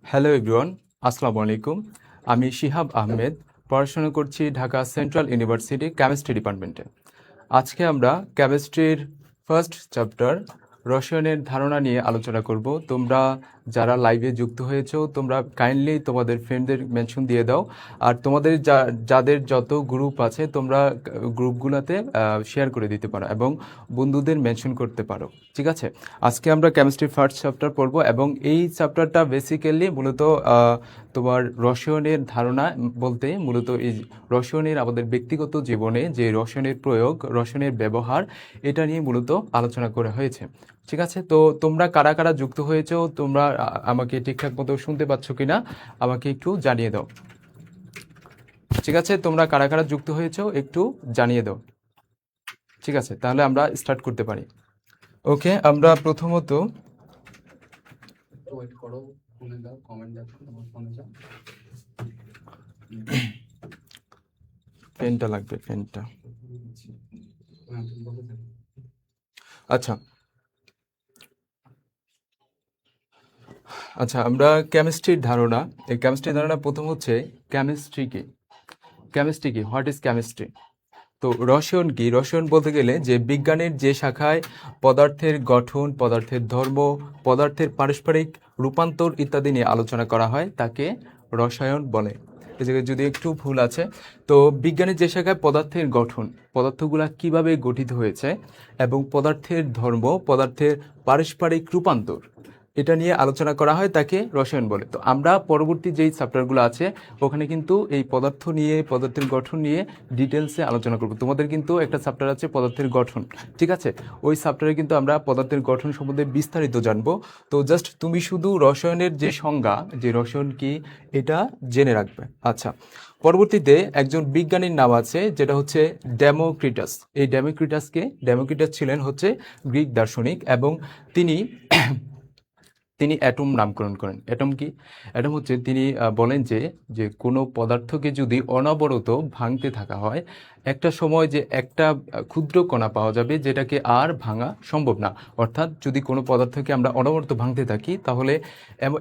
Hello everyone, আসসালামু আলাইকুম। আমি শিহাব আহমেদ, পড়াশোনা করছি ঢাকা সেন্ট্রাল ইউনিভার্সিটি কেমিস্ট্রি ডিপার্টমেন্টে। আজকে আমরা কেমিস্ট্রির ফার্স্ট চ্যাপ্টার রসায়নের ধারণা নিয়ে আলোচনা করব। তোমরা যারা লাইভে যুক্ত হয়েছো তোমরা কাইন্ডলি তোমাদের ফ্রেন্ডদের মেনশন দিয়ে দাও, আর তোমাদের যাদের যত গ্রুপ আছে তোমরা গ্রুপগুলোতে শেয়ার করে দিতে পারো এবং বন্ধুদের মেনশন করতে পারো। ঠিক আছে, আজকে আমরা কেমিস্ট্রির ফার্স্ট চ্যাপ্টার পড়বো এবং এই চ্যাপ্টারটা বেসিক্যালি মূলত তোমার রসায়নের ধারণা বলতে মূলত এই রসায়নের আমাদের ব্যক্তিগত জীবনে যে রসায়নের প্রয়োগ, রসায়নের ব্যবহার, এটা নিয়ে মূলত আলোচনা করা হয়েছে। ঠিক আছে, তো তোমরা কারা কারা যুক্ত হয়েছো, তোমরা আমাকে ঠিকঠাক মতো শুনতে পাচ্ছ কিনা আমাকে একটু জানিয়ে দাও। ঠিক আছে, তোমরা কারা কারা যুক্ত হয়েছো একটু জানিয়ে দাও। ঠিক আছে, তাহলে আমরা স্টার্ট করতে পারি। ওকে, আমরা প্রথমত ওয়েট করো, ফোনে দাও, কমেন্ট দেখো, তোমার ফোনে যাও। পেনটা লাগবে, পেনটা। আচ্ছা আচ্ছা, আমরা কেমিস্ট্রির ধারণা, এই কেমিস্ট্রির ধারণা প্রথম হচ্ছে কেমিস্ট্রি কি। কেমিস্ট্রি কি, হোয়াট ইজ কেমিস্ট্রি? তো রসায়ন কি? রসায়ন বলতে গেলে যে বিজ্ঞানের যে শাখায় পদার্থের গঠন, পদার্থের ধর্ম, পদার্থের পারস্পরিক রূপান্তর ইত্যাদি নিয়ে আলোচনা করা হয় তাকে রসায়ন বলে। এই জায়গায় যদি একটু ভুল আছে, তো বিজ্ঞানের যে শাখায় পদার্থের গঠন, পদার্থগুলা কিভাবে গঠিত হয়েছে এবং পদার্থের ধর্ম, পদার্থের পারস্পরিক রূপান্তর, এটা নিয়ে আলোচনা করা হয় তাকে রসায়ন বলে। তো আমরা পরবর্তী যেই চ্যাপ্টারগুলো আছে ওখানে কিন্তু এই পদার্থ নিয়ে, পদার্থের গঠন নিয়ে ডিটেলসে আলোচনা করব। তোমাদের কিন্তু একটা চ্যাপ্টার আছে পদার্থের গঠন, ঠিক আছে? ওই চ্যাপ্টারে কিন্তু আমরা পদার্থের গঠন সম্বন্ধে বিস্তারিত জানবো। তো জাস্ট তুমি শুধু রসায়নের যে সংজ্ঞা, যে রসায়ন কি, এটা জেনে রাখবে। আচ্ছা, পরবর্তীতে একজন বিজ্ঞানীর নাম আছে যেটা হচ্ছে ডেমোক্রিটাস। এই ডেমোক্রিটাস ছিলেন হচ্ছে গ্রিক দার্শনিক এবং তিনি তিনি অ্যাটম নামকরণ করেন। অ্যাটম কি? অ্যাটম হচ্ছে তিনি বলেন যে যে কোনো পদার্থকে যদি অনবরত ভাঙতে থাকা হয়, একটা সময় যে একটা ক্ষুদ্র কণা পাওয়া যাবে যেটাকে আর ভাঙা সম্ভব না। অর্থাৎ যদি কোনো পদার্থকে আমরা অনবরত ভাঙতে থাকি তাহলে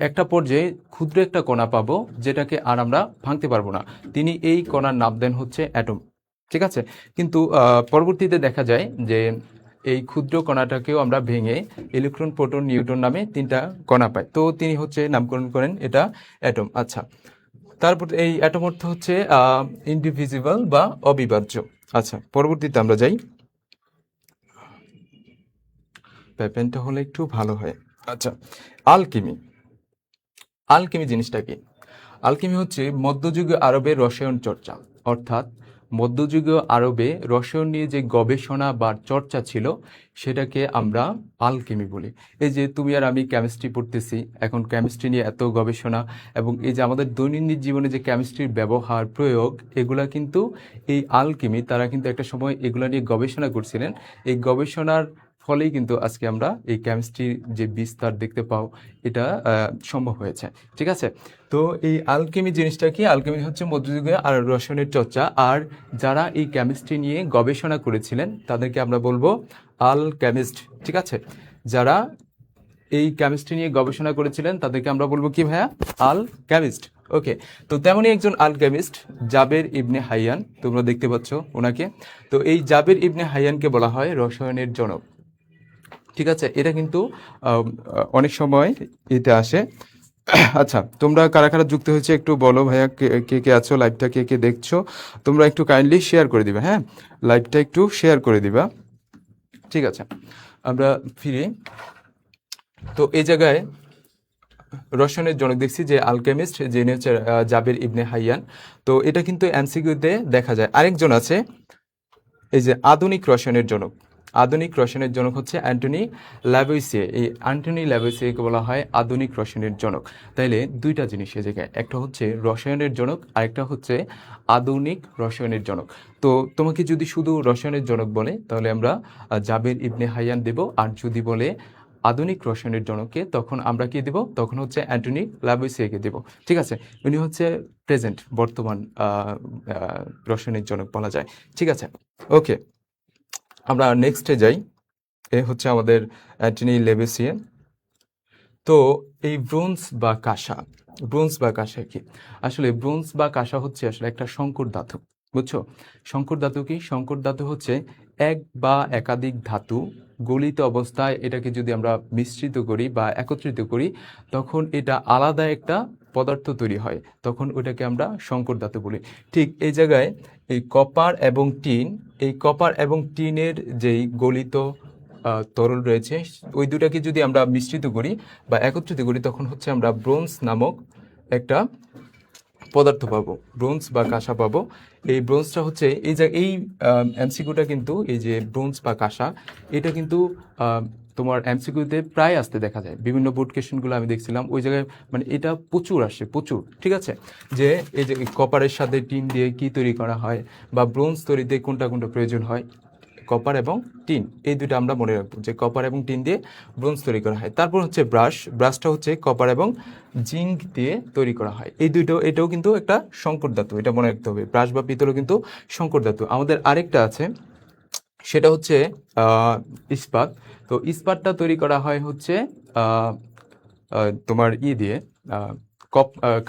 একটা পর্যায়ে ক্ষুদ্র একটা কণা পাবো যেটাকে আর আমরা ভাঙতে পারবো না। তিনি এই কণার নাম দেন হচ্ছে অ্যাটম। ঠিক আছে, কিন্তু পরবর্তীতে দেখা যায় যে এই ক্ষুদ্র কণাটাকেও আমরা ভেঙে ইলেকট্রন, প্রোটন, নিউট্রন নামে তিনটা কণা পাই। তো তিনি হচ্ছে নামকরণ করেন এটা অ্যাটম। আচ্ছা, তারপর এই অ্যাটম অর্থ হচ্ছে ইনডিভিজিবল বা অবিভাজ্য। আচ্ছা, পরবর্তীতে আমরা যাই। পেনটা হলে একটু ভালো হয়। আচ্ছা, আলকেমি। আলকেমি জিনিসটা কি? আলকেমি হচ্ছে মধ্যযুগীয় আরবের রসায়ন চর্চা। অর্থাৎ মধ্যযুগীয় আরবে রসায়ন নিয়ে যে গবেষণা বা চর্চা ছিল সেটাকে আমরা আলকেমি বলি। এই যে তুমি আর আমি কেমিস্ট্রি পড়তেছি, এখন কেমিস্ট্রি নিয়ে এত গবেষণা, এবং এই যে আমাদের দৈনন্দিন জীবনে যে কেমিস্ট্রির ব্যবহার, প্রয়োগ, এগুলা কিন্তু এই আলকেমি, তারা কিন্তু একটা সময় এগুলা নিয়ে গবেষণা করছিলেন। এই গবেষণার ফলেই কিন্তু আজকে আমরা এই কেমিস্ট্রির যে বিস্তার দেখতে পাও, এটা সম্ভব হয়েছে। ঠিক আছে, তো এই আলকেমি জিনিসটা কি? আলকেমি হচ্ছে মধ্যযুগে আর রসায়নের চর্চা, আর যারা এই কেমিস্ট্রি নিয়ে গবেষণা করেছিলেন তাদেরকে আমরা বলবো আলকেমিস্ট। ঠিক আছে, যারা এই কেমিস্ট্রি নিয়ে গবেষণা করেছিলেন তাদেরকে আমরা বলবো কি ভাইয়া? আলকেমিস্ট। ওকে, তো তেমনই একজন আলকেমিস্ট জাবের ইবনে হাইয়ান, তোমরা দেখতে পাচ্ছ ওনাকে। তো এই জাবের ইবনে হাইয়ানকে বলা হয় রসায়নের জনক। ঠিক আছে, এটা কিন্তু অনেক সময় এতে আসে। আচ্ছা, তোমরা কারা কারা যুক্ত হয়েছে একটু বলো ভাইয়া, কে কে কে আছো, লাইভটা কে কে দেখছো? তোমরা একটু কাইন্ডলি শেয়ার করে দিবে, হ্যাঁ, লাইভটা একটু শেয়ার করে দিবা। ঠিক আছে, আমরা ফিরি। তো এই জায়গায় রসায়নের জনক দেখছি যে আলকেমিস্ট, যিনি হচ্ছে জাবের ইবনে হাইয়ান। তো এটা কিন্তু এমসিকিউতে দেখা যায়। আরেকজন আছে এই যে আধুনিক রসায়নের জনক। আধুনিক রসায়নের জনক হচ্ছে অ্যান্টনি ল্যাভোইসিয়ে। এই অ্যান্টনি ল্যাভোইসিয়েকে বলা হয় আধুনিক রসায়নের জনক। তাইলে দুইটা জিনিস এই জায়গায়, একটা হচ্ছে রসায়নের জনক, আরেকটা হচ্ছে আধুনিক রসায়নের জনক। তো তোমাকে যদি শুধু রসায়নের জনক বলে তাহলে আমরা জাবের ইবনে হাইয়ান দেব, আর যদি বলে আধুনিক রসায়নের জনককে তখন আমরা কি দেব? তখন হচ্ছে অ্যান্টনি ল্যাভোইসিয়েকে দেব। ঠিক আছে, উনি হচ্ছে প্রেজেন্ট, বর্তমান রসায়নের জনক বলা যায়। ঠিক আছে, ওকে, আমরা নেক্সটে যাই। এ হচ্ছে আমাদের অ্যান্টনি ল্যাভোইসিয়ে। তো এই ব্রোঞ্জ বা কাঁসা, ব্রোঞ্জ বা কাঁসা কি? আসলে ব্রোঞ্জ বা কাঁসা হচ্ছে আসলে একটা সংকর ধাতু, বুঝছো? সংকর ধাতু কি? সংকর ধাতু হচ্ছে এক বা একাধিক ধাতু গলিত অবস্থায় এটাকে যদি আমরা মিশ্রিত করি বা একত্রিত করি, তখন এটা আলাদা একটা পদার্থ তৈরি হয়, তখন ওটাকে আমরা সংকর ধাতু বলি। ঠিক এই জায়গায় এই কপার এবং টিন, এই কপার এবং টিনের যেই গলিত তরল রয়েছে, ওই দুটাকে যদি আমরা মিশ্রিত করি বা একত্রিত করি, তখন হচ্ছে আমরা ব্রোঞ্জ নামক একটা পদার্থ পাবো, ব্রোঞ্জ বা কাঁসা পাবো। এই ব্রোঞ্জটা হচ্ছে এই এমসিকিউটা কিন্তু, এই যে ব্রোঞ্জ বা কাঁসা, এটা কিন্তু তোমার এমসিকিউতে প্রায় আসতে দেখা যায়। বিভিন্ন বোর্ড কোয়েশ্চেনগুলো আমি দেখছিলাম, ওই জায়গায় মানে এটা প্রচুর আসে, প্রচুর। ঠিক আছে, যে এই যে কপারের সাথে টিন দিয়ে কি তৈরি করা হয়, বা ব্রোঞ্জ তৈরিতে কোনটা কোনটা প্রয়োজন হয়, কপার এবং টিন, এই দুটো আমরা মনে রাখবো যে কপার এবং টিন দিয়ে ব্রোঞ্জ তৈরি করা হয়। তারপর হচ্ছে ব্রাশটা হচ্ছে কপার এবং জিঙ্ক দিয়ে তৈরি করা হয়। এই দুটো, এটাও কিন্তু একটা সংকর ধাতু, এটা মনে রাখতে হবে। ব্রাশ বা পিতলও কিন্তু সংকর ধাতু। আমাদের আরেকটা আছে, সেটা হচ্ছে ইস্পাত। তো ইস্পাতটা তৈরি করা হয় হচ্ছে তোমার দিয়ে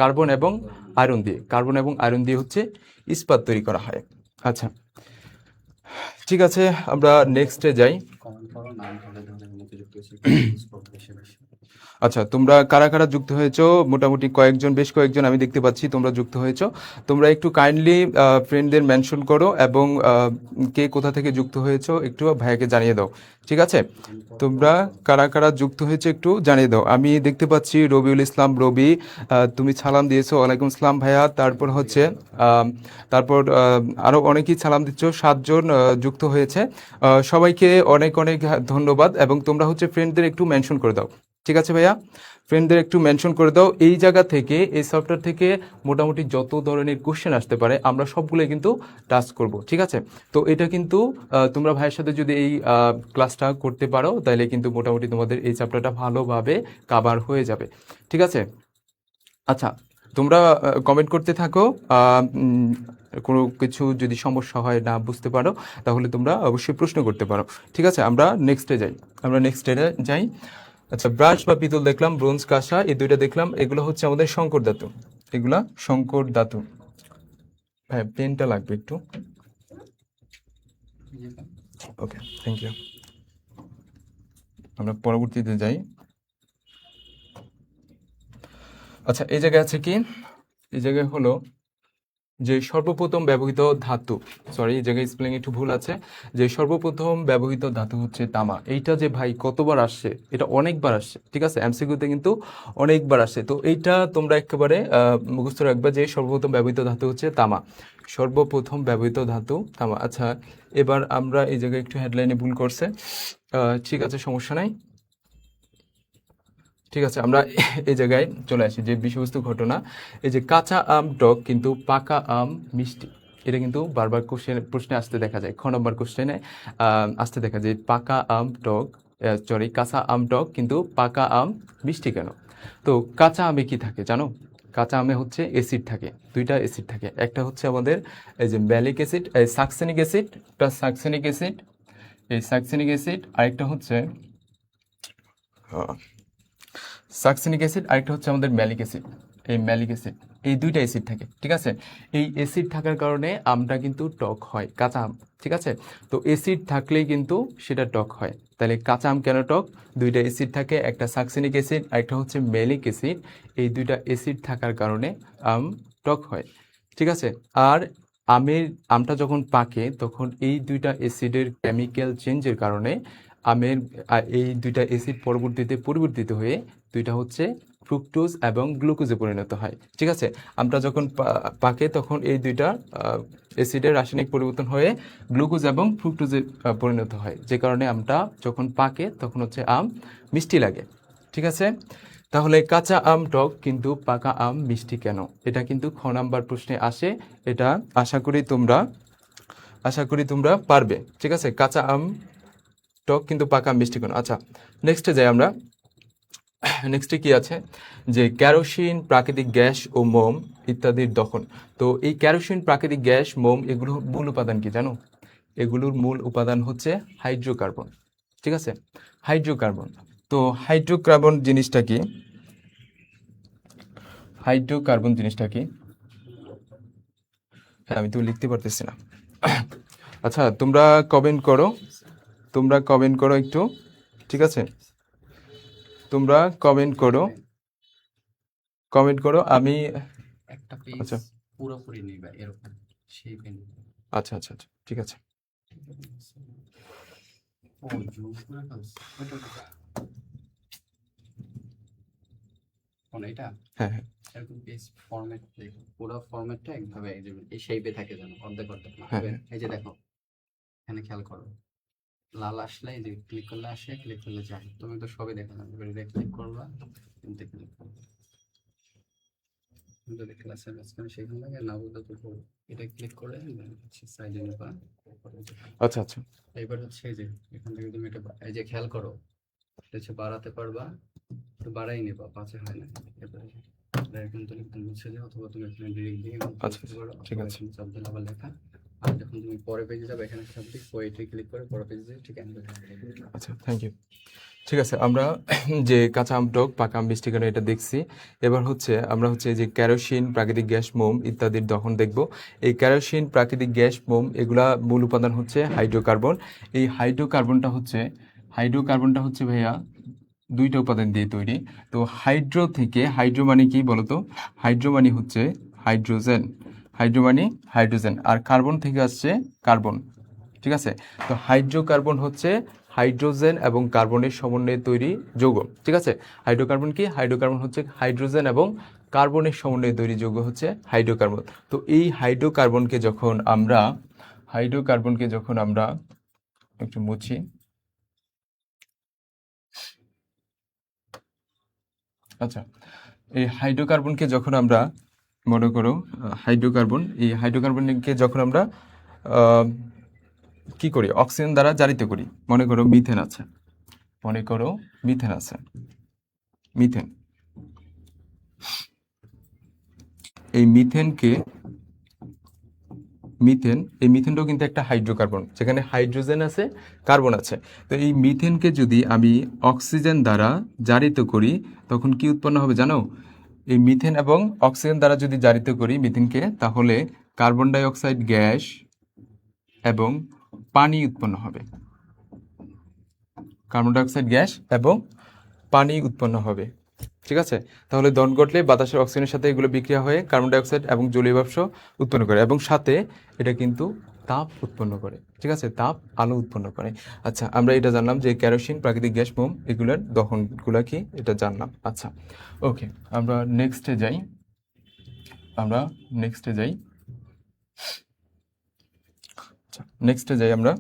কার্বন এবং আয়রন দিয়ে, কার্বন এবং আয়রন দিয়ে হচ্ছে ইস্পাত তৈরি করা হয়। আচ্ছা, ঠিক আছে, আমরা নেক্সটে যাই। আচ্ছা, তোমরা কারা কারা যুক্ত হয়েছো? মোটামুটি কয়েকজন, বেশ কয়েকজন আমি দেখতে পাচ্ছি তোমরা যুক্ত হয়েছো। তোমরা একটু কাইন্ডলি ফ্রেন্ডদের মেনশন করো, এবং কে কোথা থেকে যুক্ত হয়েছো একটু ভাইয়াকে জানিয়ে দাও। ঠিক আছে, তোমরা কারা কারা যুক্ত হয়েছে একটু জানিয়ে দাও। আমি দেখতে পাচ্ছি রবিউল ইসলাম, রবি, তুমি সালাম দিয়েছো, ওয়ালাইকুম আসসালাম ভাইয়া। তারপর হচ্ছে তারপর আরও অনেকেই সালাম দিচ্ছ, 7 জন যুক্ত হয়েছে। সবাইকে অনেক অনেক ধন্যবাদ, এবং তোমরা হচ্ছে ফ্রেন্ডদের একটু মেনশন করে দাও। ঠিক আছে ভাইয়া, ফ্রেন্ডদের একটু মেনশন করে দাও। এই জায়গা থেকে, এই সফটওয়্যার থেকে মোটামুটি যত ধরনের কোশ্চেন আসতে পারে আমরা সবগুলো কিন্তু টাচ করব। ঠিক আছে, তো এটা কিন্তু তোমরা ভাইয়ের সাথে যদি এই ক্লাসটা করতে পারো, তাহলে কিন্তু মোটামুটি তোমাদের এই চ্যাপ্টারটা ভালোভাবে কাভার হয়ে যাবে। ঠিক আছে, আচ্ছা, তোমরা কমেন্ট করতে থাকো। কোনো কিছু যদি সমস্যা হয়, না বুঝতে পারো, তাহলে তোমরা অবশ্যই প্রশ্ন করতে পারো। ঠিক আছে, আমরা নেক্সটে যাই। আচ্ছা, ব্রাশ বা পিতল দেখলাম, ব্রোঞ্জ, কাঁসা, এই দুইটা দেখলাম। এগুলো হচ্ছে আমাদের সংকর ধাতু, এগুলা সংকর ধাতু। হ্যাঁ, পেনটা লাগবে একটু। ওকে, থ্যাংক ইউ। আমরা পরবর্তীতে যাই। আচ্ছা, এই জায়গায় আছে কি? এই জায়গায় হলো যে সর্বপ্রথম ব্যবহৃত ধাতু, সরি এই জায়গায় স্পেলিং একটু ভুল আছে, যে সর্বপ্রথম ব্যবহৃত ধাতু হচ্ছে তামা। এইটা যে ভাই কতবার আসছে, এটা অনেকবার আসছে। ঠিক আছে, এমসিকিউতে কিন্তু অনেকবার আসছে। তো এইটা তোমরা একেবারে মুখস্থ রাখবে যে সর্বপ্রথম ব্যবহৃত ধাতু হচ্ছে তামা, সর্বপ্রথম ব্যবহৃত ধাতু তামা। আচ্ছা, এবার আমরা এই জায়গায় একটু হেডলাইনে ভুল করছে, ঠিক আছে, সমস্যা নাই। ঠিক আছে, আমরা এই জায়গায় চলে আসি যে বিষয়বস্তু ঘটনা। এই যে কাঁচা আম টক কিন্তু পাকা আম মিষ্টি, এটা কিন্তু বারবার প্রশ্নে আসতে দেখা যায়। খ নম্বর কোশ্চেনে আসতে দেখা যায় পাকা আম টক, সরি, কাঁচা আম টক কিন্তু পাকা আম মিষ্টি কেন? তো কাঁচা আমে কি থাকে জানো? কাঁচা আমে হচ্ছে অ্যাসিড থাকে, দুইটা অ্যাসিড থাকে। একটা হচ্ছে আমাদের এই যে ম্যালিক অ্যাসিড, সাকসেনিক অ্যাসিড, সাকসেনিক অ্যাসিড, এই সাকসেনিক অ্যাসিড, আরেকটা হচ্ছে সাকসেনিক অ্যাসিড, আরেকটা হচ্ছে আমাদের ম্যালিক অ্যাসিড। এই ম্যালিক অ্যাসিড, এই দুইটা অ্যাসিড থাকে। ঠিক আছে, এই অ্যাসিড থাকার কারণে আমটা কিন্তু টক হয়, কাঁচা আম। ঠিক আছে, তো অ্যাসিড থাকলেই কিন্তু সেটা টক হয়। তাহলে কাঁচা আম কেন টক? দুইটা অ্যাসিড থাকে, একটা সাকসেনিক অ্যাসিড, আরেকটা হচ্ছে ম্যালিক অ্যাসিড। এই দুইটা অ্যাসিড থাকার কারণে আম টক হয়। ঠিক আছে, আর আমটা যখন পাকে, তখন এই দুইটা অ্যাসিডের কেমিক্যাল চেঞ্জের কারণে আমের এই দুইটা অ্যাসিড পরিবর্তিত হয়ে দুইটা হচ্ছে ফ্রুক্টোজ এবং গ্লুকোজে পরিণত হয়। ঠিক আছে, আমটা যখন পাকে, তখন এই দুইটা অ্যাসিডের রাসায়নিক পরিবর্তন হয়ে গ্লুকোজ এবং ফ্রুক্টোজে পরিণত হয়, যে কারণে আমটা যখন পাকে তখন হচ্ছে আম মিষ্টি লাগে। ঠিক আছে, তাহলে কাঁচা আম টক কিন্তু পাকা আম মিষ্টি কেন? এটা কিন্তু খ নাম্বার প্রশ্নে আসে। এটা আশা করি তোমরা পারবে। ঠিক আছে, কাঁচা আম টক কিন্তু পাকা মিষ্টি কেন? আচ্ছা, নেক্সটে যাই আমরা। নেক্সটে কি আছে, যে কেরোসিন, প্রাকৃতিক গ্যাস ও মোম ইত্যাদির দহন। তো এই কেরোসিন, প্রাকৃতিক গ্যাস, মোম, এগুলোর মূল উপাদান কি জানো? এগুলোর মূল উপাদান হচ্ছে হাইড্রোকার্বন। ঠিক আছে, হাইড্রোকার্বন। তো হাইড্রোকার্বন জিনিসটা কি? হাইড্রোকার্বন জিনিসটা কি? হ্যাঁ, আমি তো লিখতে পারতেছি না। আচ্ছা, তোমরা কমেন্ট করো একটু, ঠিক আছে? তোমরা কমেন্ট করো আমি একটা পেজ আচ্ছা পুরোপুরি নিবা এরকম সেই পেন। আচ্ছা আচ্ছা আচ্ছা ঠিক আছে। ও জুম করে ফেলছ ওটা কোন এটা? হ্যাঁ হ্যাঁ এরকম পেজ ফরম্যাট পুরো ফরম্যাটটা একভাবে এই শেপে থাকে যেন অর্ধেক অর্ধেক না। হ্যাঁ এই যে দেখো এখানে খেয়াল করো, লাল আসলে এই যে ক্লিক করলে আসে, ক্লিক করলে যায়। তুমি তো সবই দেখা যাবে, এবার ক্লিক করবা, কিন্তু ক্লিক করবা যদি ক্লাসের মাঝখানে সেখানে লাগে না বুঝতে তো এটা ক্লিক করে সাইডে নেবা। আচ্ছা আচ্ছা এবার হচ্ছে এই যে এখান থেকে তুমি এটা এই যে খেয়াল করো, এটা হচ্ছে বাড়াতে পারবা, তো বাড়াই নেবা, পাঁচে হয় না। এবার এরকম তুমি একদম মুছে যাও, অথবা তুমি এখানে ডিরেক্ট দিয়ে আচ্ছা ঠিক আছে। এখানে চাপ দিলে আবার লেখা। আর যখন তুমি পরে পেজে যাবে এখানে চাপ দিয়ে ওইটা ক্লিক করে পরে পেজে যাবে, ঠিক আছে? আচ্ছা থ্যাংক ইউ। ঠিক আছে, আমরা যে কাঁচা আম টক পাকা আম মিষ্টি কেন এটা দেখছি। এবার আমরা যে কেরোসিন, প্রাকৃতিক গ্যাস, মোম ইত্যাদির দহন দেখব। এই কেরোসিন, প্রাকৃতিক গ্যাস, মোম এগুলা মূল উপাদান হচ্ছে হাইড্রোকার্বন। এই হাইড্রোকার্বনটা হচ্ছে ভাইয়া দুইটা উপাদান দিয়ে তৈরি। তো হাইড্রো মানে কি বলতো? হাইড্রো মানে হচ্ছে হাইড্রোজেন, আর কার্বন থেকে আসছে কার্বন, ঠিক আছে? তো হাইড্রোকার্বন হচ্ছে হাইড্রোজেন এবং কার্বনের সমন্বয়ে তৈরি যৌগ, ঠিক আছে? হাইড্রোকার্বন হচ্ছে হাইড্রোজেন এবং কার্বনের সমন্বয়ে তৈরি যৌগ হচ্ছে হাইড্রোকার্বন। তো এই হাইড্রোকার্বনকে যখন আমরা একটু মুছি, আচ্ছা, এই হাইড্রোকার্বনকে যখন আমরা মনে করো হাইড্রোকার্বনকে যখন আমরা কি করি, অক্সিজেন দ্বারা জারিত করি। মনে করো মিথেন আছে, মিথেন। এই মিথেনটাও কিন্তু একটা হাইড্রোকার্বন, যেখানে হাইড্রোজেন আছে, কার্বন আছে। তো এই মিথেনকে যদি আমি অক্সিজেন দ্বারা জারিত করি তখন কি উৎপন্ন হবে জানো? এই মিথেন এবং অক্সিজেন দ্বারা যদি জারিত করি মিথেনকে, তাহলে কার্বন ডাই অক্সাইড গ্যাস এবং পানি উৎপন্ন হবে। ঠিক আছে? তাহলে দহন ঘটলে বাতাসের অক্সিজেনের সাথে এগুলো বিক্রিয়া হয়ে কার্বন ডাই অক্সাইড এবং জলীয় বাষ্প উৎপন্ন করে, এবং সাথে এটা কিন্তু তাপ উৎপন্ন করে, ঠিক আছে? আলো উৎপন্ন করে। আচ্ছা, আমরা এটা জানলাম যে কেরোসিন, প্রাকৃতিক গ্যাস, মোম এগুলোর দহনগুলা কি, এটা জানলাম। আচ্ছা ওকে, আমরা নেক্সটে যাই। আমরা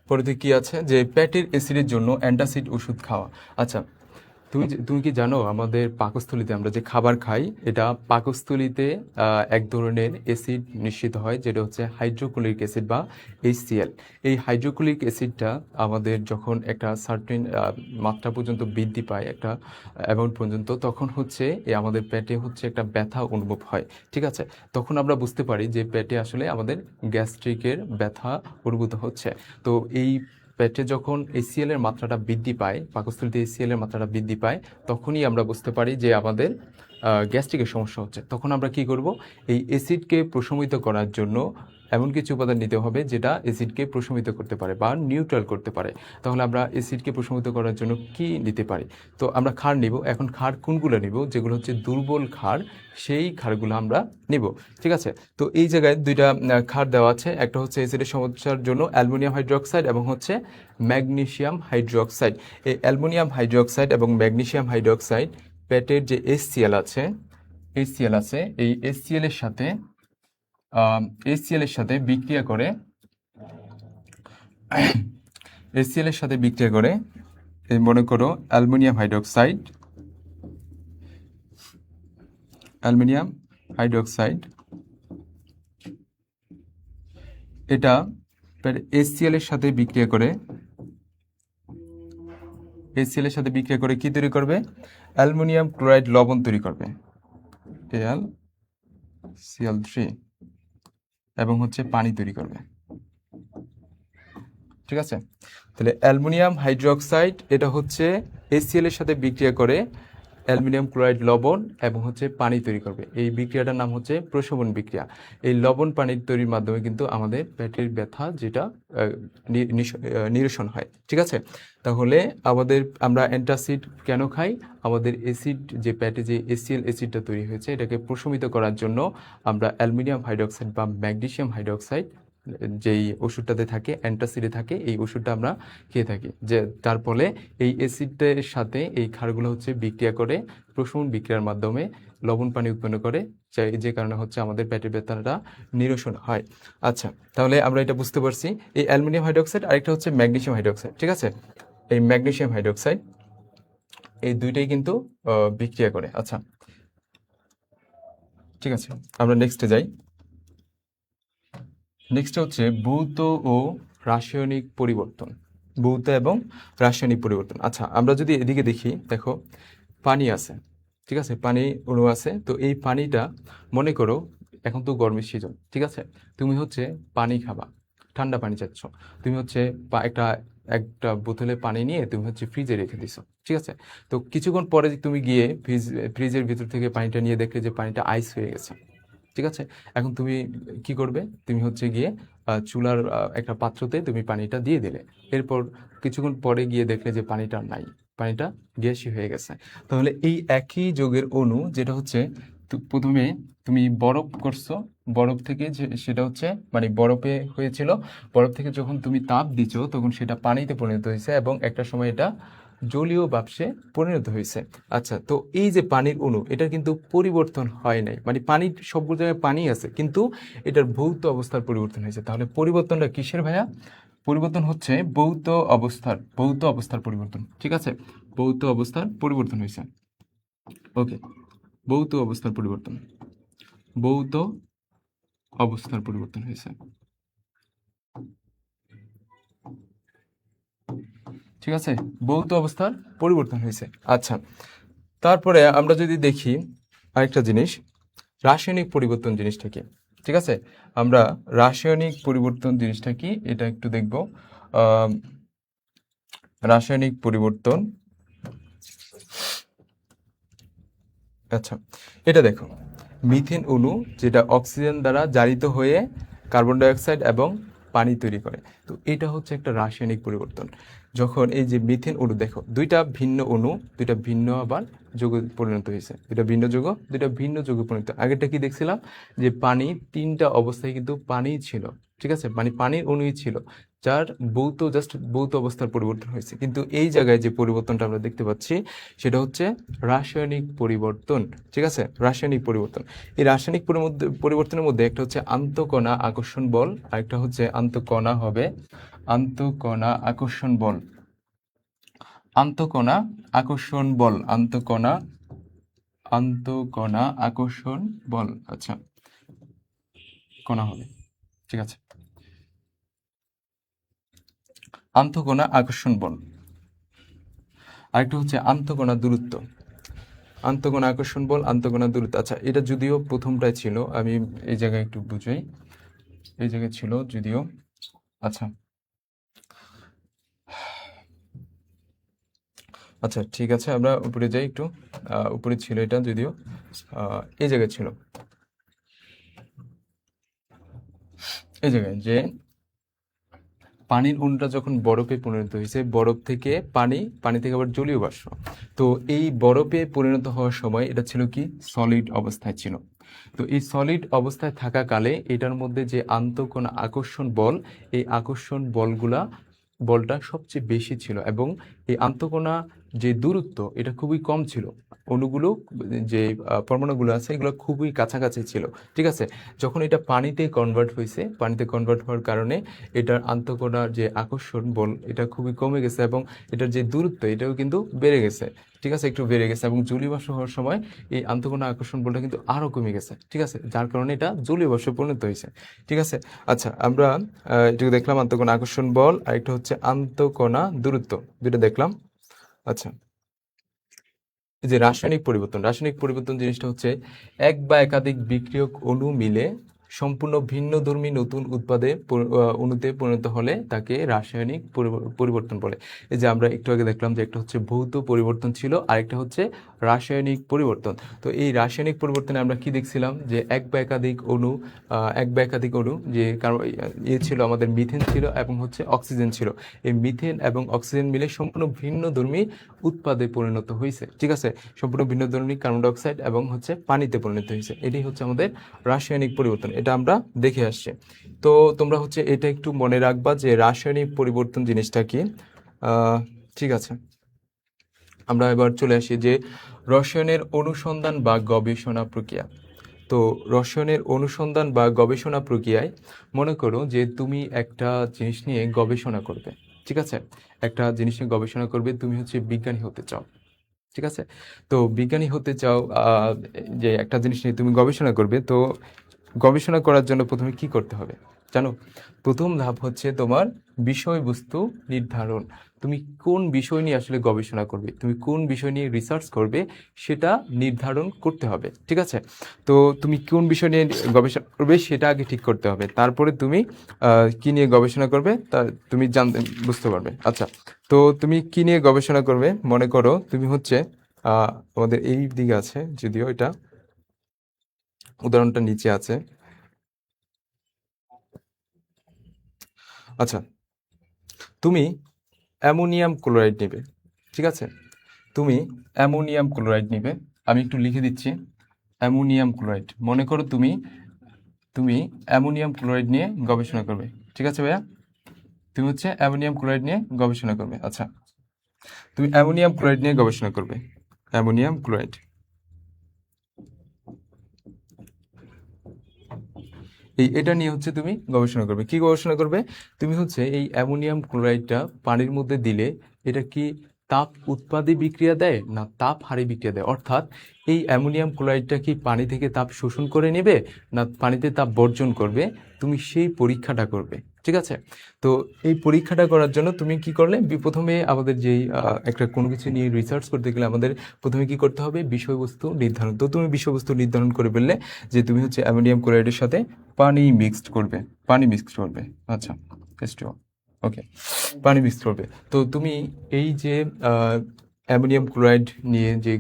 পরে কি আছে যে পেটের অ্যাসিডের জন্য অ্যান্টাসিড ওষুধ খাওয়া। আচ্ছা, তুমি কি জানো আমাদের পাকস্থলীতে আমরা যে খাবার খাই, এটা পাকস্থলীতে এক ধরনের অ্যাসিড নিঃসৃত হয়, যেটা হচ্ছে হাইড্রোক্লোরিক অ্যাসিড বা HCl। এই হাইড্রোক্লোরিক অ্যাসিডটা আমাদের যখন একটা সার্টেন মাত্রা পর্যন্ত বৃদ্ধি পায়, একটা অ্যামাউন্ট পর্যন্ত, তখন আমাদের পেটে একটা ব্যথা অনুভব হয়, ঠিক আছে? তখন আমরা বুঝতে পারি যে পেটে আসলে আমাদের গ্যাস্ট্রিকের ব্যথা অনুভূত হচ্ছে। তো এই পেটে যখন HCl এর মাত্রাটা বৃদ্ধি পায়, পাকস্থলীতে HCl এর মাত্রাটা বৃদ্ধি পায়, তখনই আমরা বুঝতে পারি যে আমাদের গ্যাস্ট্রিকের সমস্যা হচ্ছে। তখন আমরা কি করব? এই অ্যাসিডকে প্রশমিত করার জন্য এমন কিছু উপাদান নিতে হবে যেটা অ্যাসিডকে প্রশমিত করতে পারে বা নিউট্রাল করতে পারে। তাহলে আমরা অ্যাসিডকে প্রশমিত করার জন্য কি নিতে পারি? তো আমরা ক্ষার নিব। এখন ক্ষার কোনগুলো নিব? যেগুলো হচ্ছে দুর্বল ক্ষার, সেই ক্ষারগুলো আমরা নিব, ঠিক আছে? তো এই জায়গায় দুইটা ক্ষার দেওয়া আছে। একটা হচ্ছে অ্যাসিডের সমস্যার জন্য অ্যালুমিনিয়াম হাইড্রোক্সাইড এবং ম্যাগনেসিয়াম হাইড্রোক্সাইড। এই অ্যালুমিনিয়াম হাইড্রোক্সাইড এবং ম্যাগনেসিয়াম হাইড্রোক্সাইড পেটের যে HCl আছে, এই HCl এর সাথে বিক্রিয়া করে এই মনে করো অ্যালুমিনিয়াম হাইড্রোক্সাইড এটা HCl এর সাথে বিক্রিয়া করে কি তৈরি করবে? অ্যালুমিনিয়াম ক্লোরাইড লবণ তৈরি করবে, AlCl3, এবং পানি তৈরি করবে, ঠিক আছে? তাহলে অ্যালুমিনিয়াম হাইড্রোক্সাইড এটা HCl এর সাথে বিক্রিয়া করে অ্যালুমিনিয়াম ক্লোরাইড লবণ এবং হচ্ছে পানি তৈরি করবে। এই বিক্রিয়াটার নাম হচ্ছে প্রশমন বিক্রিয়া। এই লবণ পানির তৈরির মাধ্যমে কিন্তু আমাদের পেটের ব্যথা যেটা নিরসন হয়। ঠিক আছে, তাহলে আমরা অ্যান্টাসিড কেন খাই? আমাদের অ্যাসিড যে পেটে যে এসিএল অ্যাসিডটা তৈরি হয়েছে এটাকে প্রশমিত করার জন্য আমরা অ্যালুমিনিয়াম হাইড্রোক্সাইড বা ম্যাগনেসিয়াম হাইড্রোক্সাইড যেই ওষুধটাতে থাকে, অ্যান্টাসিডে থাকে, এই ওষুধটা আমরা খেয়ে থাকি। যে তার ফলে এই অ্যাসিডের সাথে এই ক্ষারগুলো হচ্ছে বিক্রিয়া করে, প্রশমন বিক্রিয়ার মাধ্যমে লবণ পানি উৎপন্ন করে, যে কারণে হচ্ছে আমাদের পেটের ব্যথাটা নিরসন হয়। আচ্ছা, তাহলে আমরা এটা বুঝতে পারছি। এই অ্যালুমিনিয়াম হাইড্রোক্সাইড, আরেকটা হচ্ছে ম্যাগনেসিয়াম হাইড্রোক্সাইড। ঠিক আছে, এই ম্যাগনেসিয়াম হাইড্রোক্সাইড এই দুইটাই কিন্তু বিক্রিয়া করে। আচ্ছা, ঠিক আছে, আমরা নেক্সটে যাই। নেক্সট হচ্ছে ভৌত ও রাসায়নিক পরিবর্তন। ভৌত এবং রাসায়নিক পরিবর্তন। আচ্ছা, আমরা যদি এদিকে দেখি, দেখো পানি আছে, ঠিক আছে, পানি অণু আছে। তো এই পানিটা মনে করো এখন তো গরমের সিজন, ঠিক আছে, তুমি হচ্ছে পানি খাবা, ঠান্ডা পানি চাচ্ছ, তুমি হচ্ছে একটা একটা বোতলে পানি নিয়ে তুমি হচ্ছে ফ্রিজে রেখে দিছো, ঠিক আছে। তো কিছুক্ষণ পরে তুমি গিয়ে ফ্রিজের ভিতর থেকে পানিটা নিয়ে দেখলে যে পানিটা আইস হয়ে গেছে, ঠিক আছে। এখন তুমি কি করবে? তুমি হচ্ছে গিয়ে চুলার একটা পাত্রতে তুমি পানিটা দিয়ে দিলে। এরপর কিছুক্ষণ পরে গিয়ে দেখলে যে পানিটা নাই, পানিটা গ্যাসি হয়ে গেছে। তাহলে এই একই যৌগের অণু যেটা হচ্ছে প্রথমে তুমি বরফ করছো, বরফ থেকে সেটা হচ্ছে মানে বরফে হয়েছিল, বরফ থেকে যখন তুমি তাপ দিচ্ছ তখন সেটা পানিতে পরিণত হয়েছে এবং একটা সময় এটা জলীয় বাষ্পে পরিণত হয়েছে। আচ্ছা, তো এই যে পানির অণু, এটা কিন্তু পরিবর্তন হয় নাই, মানে পানির সব জায়গায় পানি আছে কিন্তু এটার ভৌত অবস্থার পরিবর্তন হয়েছে। তাহলে পরিবর্তনটা কিসের ভাইয়া? পরিবর্তন হচ্ছে ভৌত অবস্থার পরিবর্তন। ঠিক আছে, ভৌত অবস্থার পরিবর্তন হয়েছে। ওকে, ভৌত অবস্থার পরিবর্তন, ভৌত অবস্থার পরিবর্তন হয়েছে। ঠিক আছে, ভৌত অবস্থার পরিবর্তন হয়েছে। আচ্ছা, তারপরে আমরা যদি দেখি আরেকটা জিনিস, রাসায়নিক পরিবর্তন জিনিসটা কি। ঠিক আছে, আমরা রাসায়নিক পরিবর্তন জিনিসটা কি এটা একটু দেখব। রাসায়নিক পরিবর্তন, আচ্ছা এটা দেখো, মিথেন অণু যেটা অক্সিজেন দ্বারা জারিত হয়ে কার্বন ডাইঅক্সাইড এবং পানি তৈরি করে। তো এটা হচ্ছে একটা রাসায়নিক পরিবর্তন। যখন এই যে মিথেন অণু, দেখো দুইটা ভিন্ন অণু, দুইটা ভিন্ন আবার যৌগে পরিণত হয়েছে, দুইটা ভিন্ন যৌগে পরিণত। আগেরটা কি দেখছিলাম যে পানি তিনটা অবস্থায় কিন্তু পানি ছিল, ঠিক আছে, মানে পানির অণুই ছিল, যার ভৌত অবস্থার পরিবর্তন হয়েছে। কিন্তু এই জায়গায় যে পরিবর্তনটা আমরা দেখতে পাচ্ছি সেটা হচ্ছে রাসায়নিক পরিবর্তন। ঠিক আছে, রাসায়নিক পরিবর্তন। এই রাসায়নিক পরিবর্তনের মধ্যে একটা হচ্ছে আন্তঃকণা আকর্ষণ বল, আর একটা হচ্ছে আন্তঃকণা আকর্ষণ বল। আন্তঃকণা আকর্ষণ বল, আন্তঃকণা আকর্ষণ বল। আচ্ছা, কণা হবে, ঠিক আছে, আন্তঃকণা আকর্ষণ বল। আরেকটা হচ্ছে আন্তঃকণা দূরত্ব, আন্তঃকণা আকর্ষণ বল, আন্তঃকণা দূরত্ব। আচ্ছা, এটা যদিও প্রথমটাই ছিল, আমি এই জায়গায় একটু বুঝাই, এই জায়গায় ছিল যদিও। আচ্ছা আচ্ছা, ঠিক আছে, আমরা উপরে যাই একটু। উপরে ছিল এটা যদিও, এই জায়গায় ছিল, এই জায়গায় যে পানির অণুটা যখন বরফে পরিণত হয়েছে, বরফ থেকে পানি থেকে আবার জলীয় বাষ্প। তো এই বরফে পরিণত হওয়ার সময় এটা ছিল কি সলিড অবস্থায় ছিল। তো এই সলিড অবস্থায় থাকাকালে এটার মধ্যে যে আন্তঃকণা আকর্ষণ বল, এই আকর্ষণ বলটা সবচেয়ে বেশি ছিল এবং এই আন্তঃকণা যে দূরত্ব এটা খুবই কম ছিল। অণুগুলো যে পরমাণুগুলো আছে এগুলো খুবই কাছাকাছি ছিল। ঠিক আছে, যখন এটা পানিতে কনভার্ট হয়েছে, পানিতে কনভার্ট হওয়ার কারণে এটার আন্তঃকণার যে আকর্ষণ বল এটা খুবই কমে গেছে এবং এটার যে দূরত্ব এটাও কিন্তু বেড়ে গেছে। ঠিক আছে, একটু বেড়ে গেছে এবং জলীয় বাষ্প হওয়ার সময় এই আন্তঃকণা আকর্ষণ বলটা কিন্তু আরো কমে গেছে। ঠিক আছে, যার কারণে এটা জলীয় বাষ্পে পরিণত হয়েছে। ঠিক আছে, আচ্ছা আমরা এটা দেখলাম আন্তঃকণা আকর্ষণ বল, আর একটা হচ্ছে আন্তঃকণা দূরত্ব, দুটো দেখলাম। আচ্ছা, এই যে রাসায়নিক পরিবর্তন জিনিসটা হচ্ছে এক বা একাধিক বিক্রিয়ক অণু মিলে সম্পূর্ণ ভিন্নধর্মী নতুন অণুতে পরিণত হলে তাকে রাসায়নিক পরিবর্তন বলে। এই যে আমরা একটু আগে দেখলাম যে একটা হচ্ছে ভৌত পরিবর্তন ছিল, আরেকটা হচ্ছে রাসায়নিক পরিবর্তন। তো এই রাসায়নিক পরিবর্তনে আমরা কি দেখছিলাম যে এক বা একাধিক অণু যে কারণ ছিল আমাদের মিথেন ছিল এবং হচ্ছে অক্সিজেন ছিল। এই মিথেন এবং অক্সিজেন মিলে সম্পূর্ণ ভিন্নধর্মী উৎপাদে পরিণত হয়েছে, ঠিক আছে, সম্পূর্ণ ভিন্নধর্মী কার্বন ডাইঅক্সাইড এবং হচ্ছে পানিতে পরিণত হয়েছে। এটাই হচ্ছে আমাদের রাসায়নিক পরিবর্তন, এটা আমরা দেখে আসছি। তো তোমরা হচ্ছে এটা একটু মনে রাখবা যে রাসায়নিক পরিবর্তন জিনিসটা কি। ঠিক আছে, আমরা এবার চলে আসি যে রসায়নের অনুসন্ধান বা গবেষণা প্রক্রিয়া। তো রসায়নের অনুসন্ধান বা গবেষণা প্রক্রিয়ায় মনে করো যে তুমি একটা জিনিস নিয়ে গবেষণা করবে, ঠিক আছে, একটা জিনিস নিয়ে গবেষণা করবে, তুমি হচ্ছে বিজ্ঞানী হতে চাও, ঠিক আছে। তো বিজ্ঞানী হতে চাও, যে একটা জিনিস নিয়ে তুমি গবেষণা করবে, তো গবেষণা করার জন্য প্রথমে কি করতে হবে জানো? প্রথম ধাপ হচ্ছে তোমার বিষয়বস্তু নির্ধারণ। তুমি কোন বিষয় নিয়ে আসলে গবেষণা করবে, তুমি কোন বিষয় নিয়ে রিসার্চ করবে সেটা নির্ধারণ করতে হবে, ঠিক আছে। তো তুমি কোন বিষয় নিয়ে গবেষণা করবে সেটা আগে ঠিক করতে হবে, তারপরে তুমি কি নিয়ে গবেষণা করবে তা তুমি বুঝতে পারবে। আচ্ছা, তো তুমি কি নিয়ে গবেষণা করবে? মনে করো তুমি হচ্ছে আমাদের এই দিকে আছে, যদিও এটা উদাহরণটা নিচে আছে। আচ্ছা, তুমি অ্যামোনিয়াম ক্লোরাইড নেবে, ঠিক আছে, তুমি অ্যামোনিয়াম ক্লোরাইড নেবে। আমি একটু লিখে দিচ্ছি, অ্যামোনিয়াম ক্লোরাইড। মনে করো তুমি তুমি অ্যামোনিয়াম ক্লোরাইড নিয়ে গবেষণা করবে, ঠিক আছে ভাইয়া, তুমি হচ্ছে অ্যামোনিয়াম ক্লোরাইড নিয়ে গবেষণা করবে। আচ্ছা, তুমি অ্যামোনিয়াম ক্লোরাইড নিয়ে গবেষণা করবে, অ্যামোনিয়াম ক্লোরাইড। এটা নিয়ে হচ্ছে তুমি গবেষণা করবে। কি গবেষণা করবে? তুমি হচ্ছে এই অ্যামোনিয়াম ক্লোরাইডটা পানির মধ্যে দিলে এটা কি তাপ উৎপাদী বিক্রিয়া দেয় না তাপ হারি বিক্রিয়া দেয়? অর্থাৎ এই অ্যামোনিয়াম ক্লোরাইডটা কি পানি থেকে তাপ শোষণ করে নেবে না পানিতে তাপ বর্জন করবে? তুমি সেই পরীক্ষাটা করবে, ঠিক আছে। তো এই পরীক্ষাটা করার জন্য তুমি কি করলে, প্রথমে আমাদের যেই একটা কোনো কিছু নিয়ে রিসার্চ করতে গেলে আমাদের প্রথমে কি করতে হবে? বিষয়বস্তু নির্ধারণ। তো তুমি বিষয়বস্তু নির্ধারণ করে ফেললে যে তুমি হচ্ছে অ্যামোনিয়াম ক্লোরাইডের সাথে পানি মিক্সড করবে। আচ্ছা, H2O, ওকে, পানি মিক্সড করবে। তো তুমি এই যে অ্যামোনিয়াম ক্লোরাইড নিয়ে যে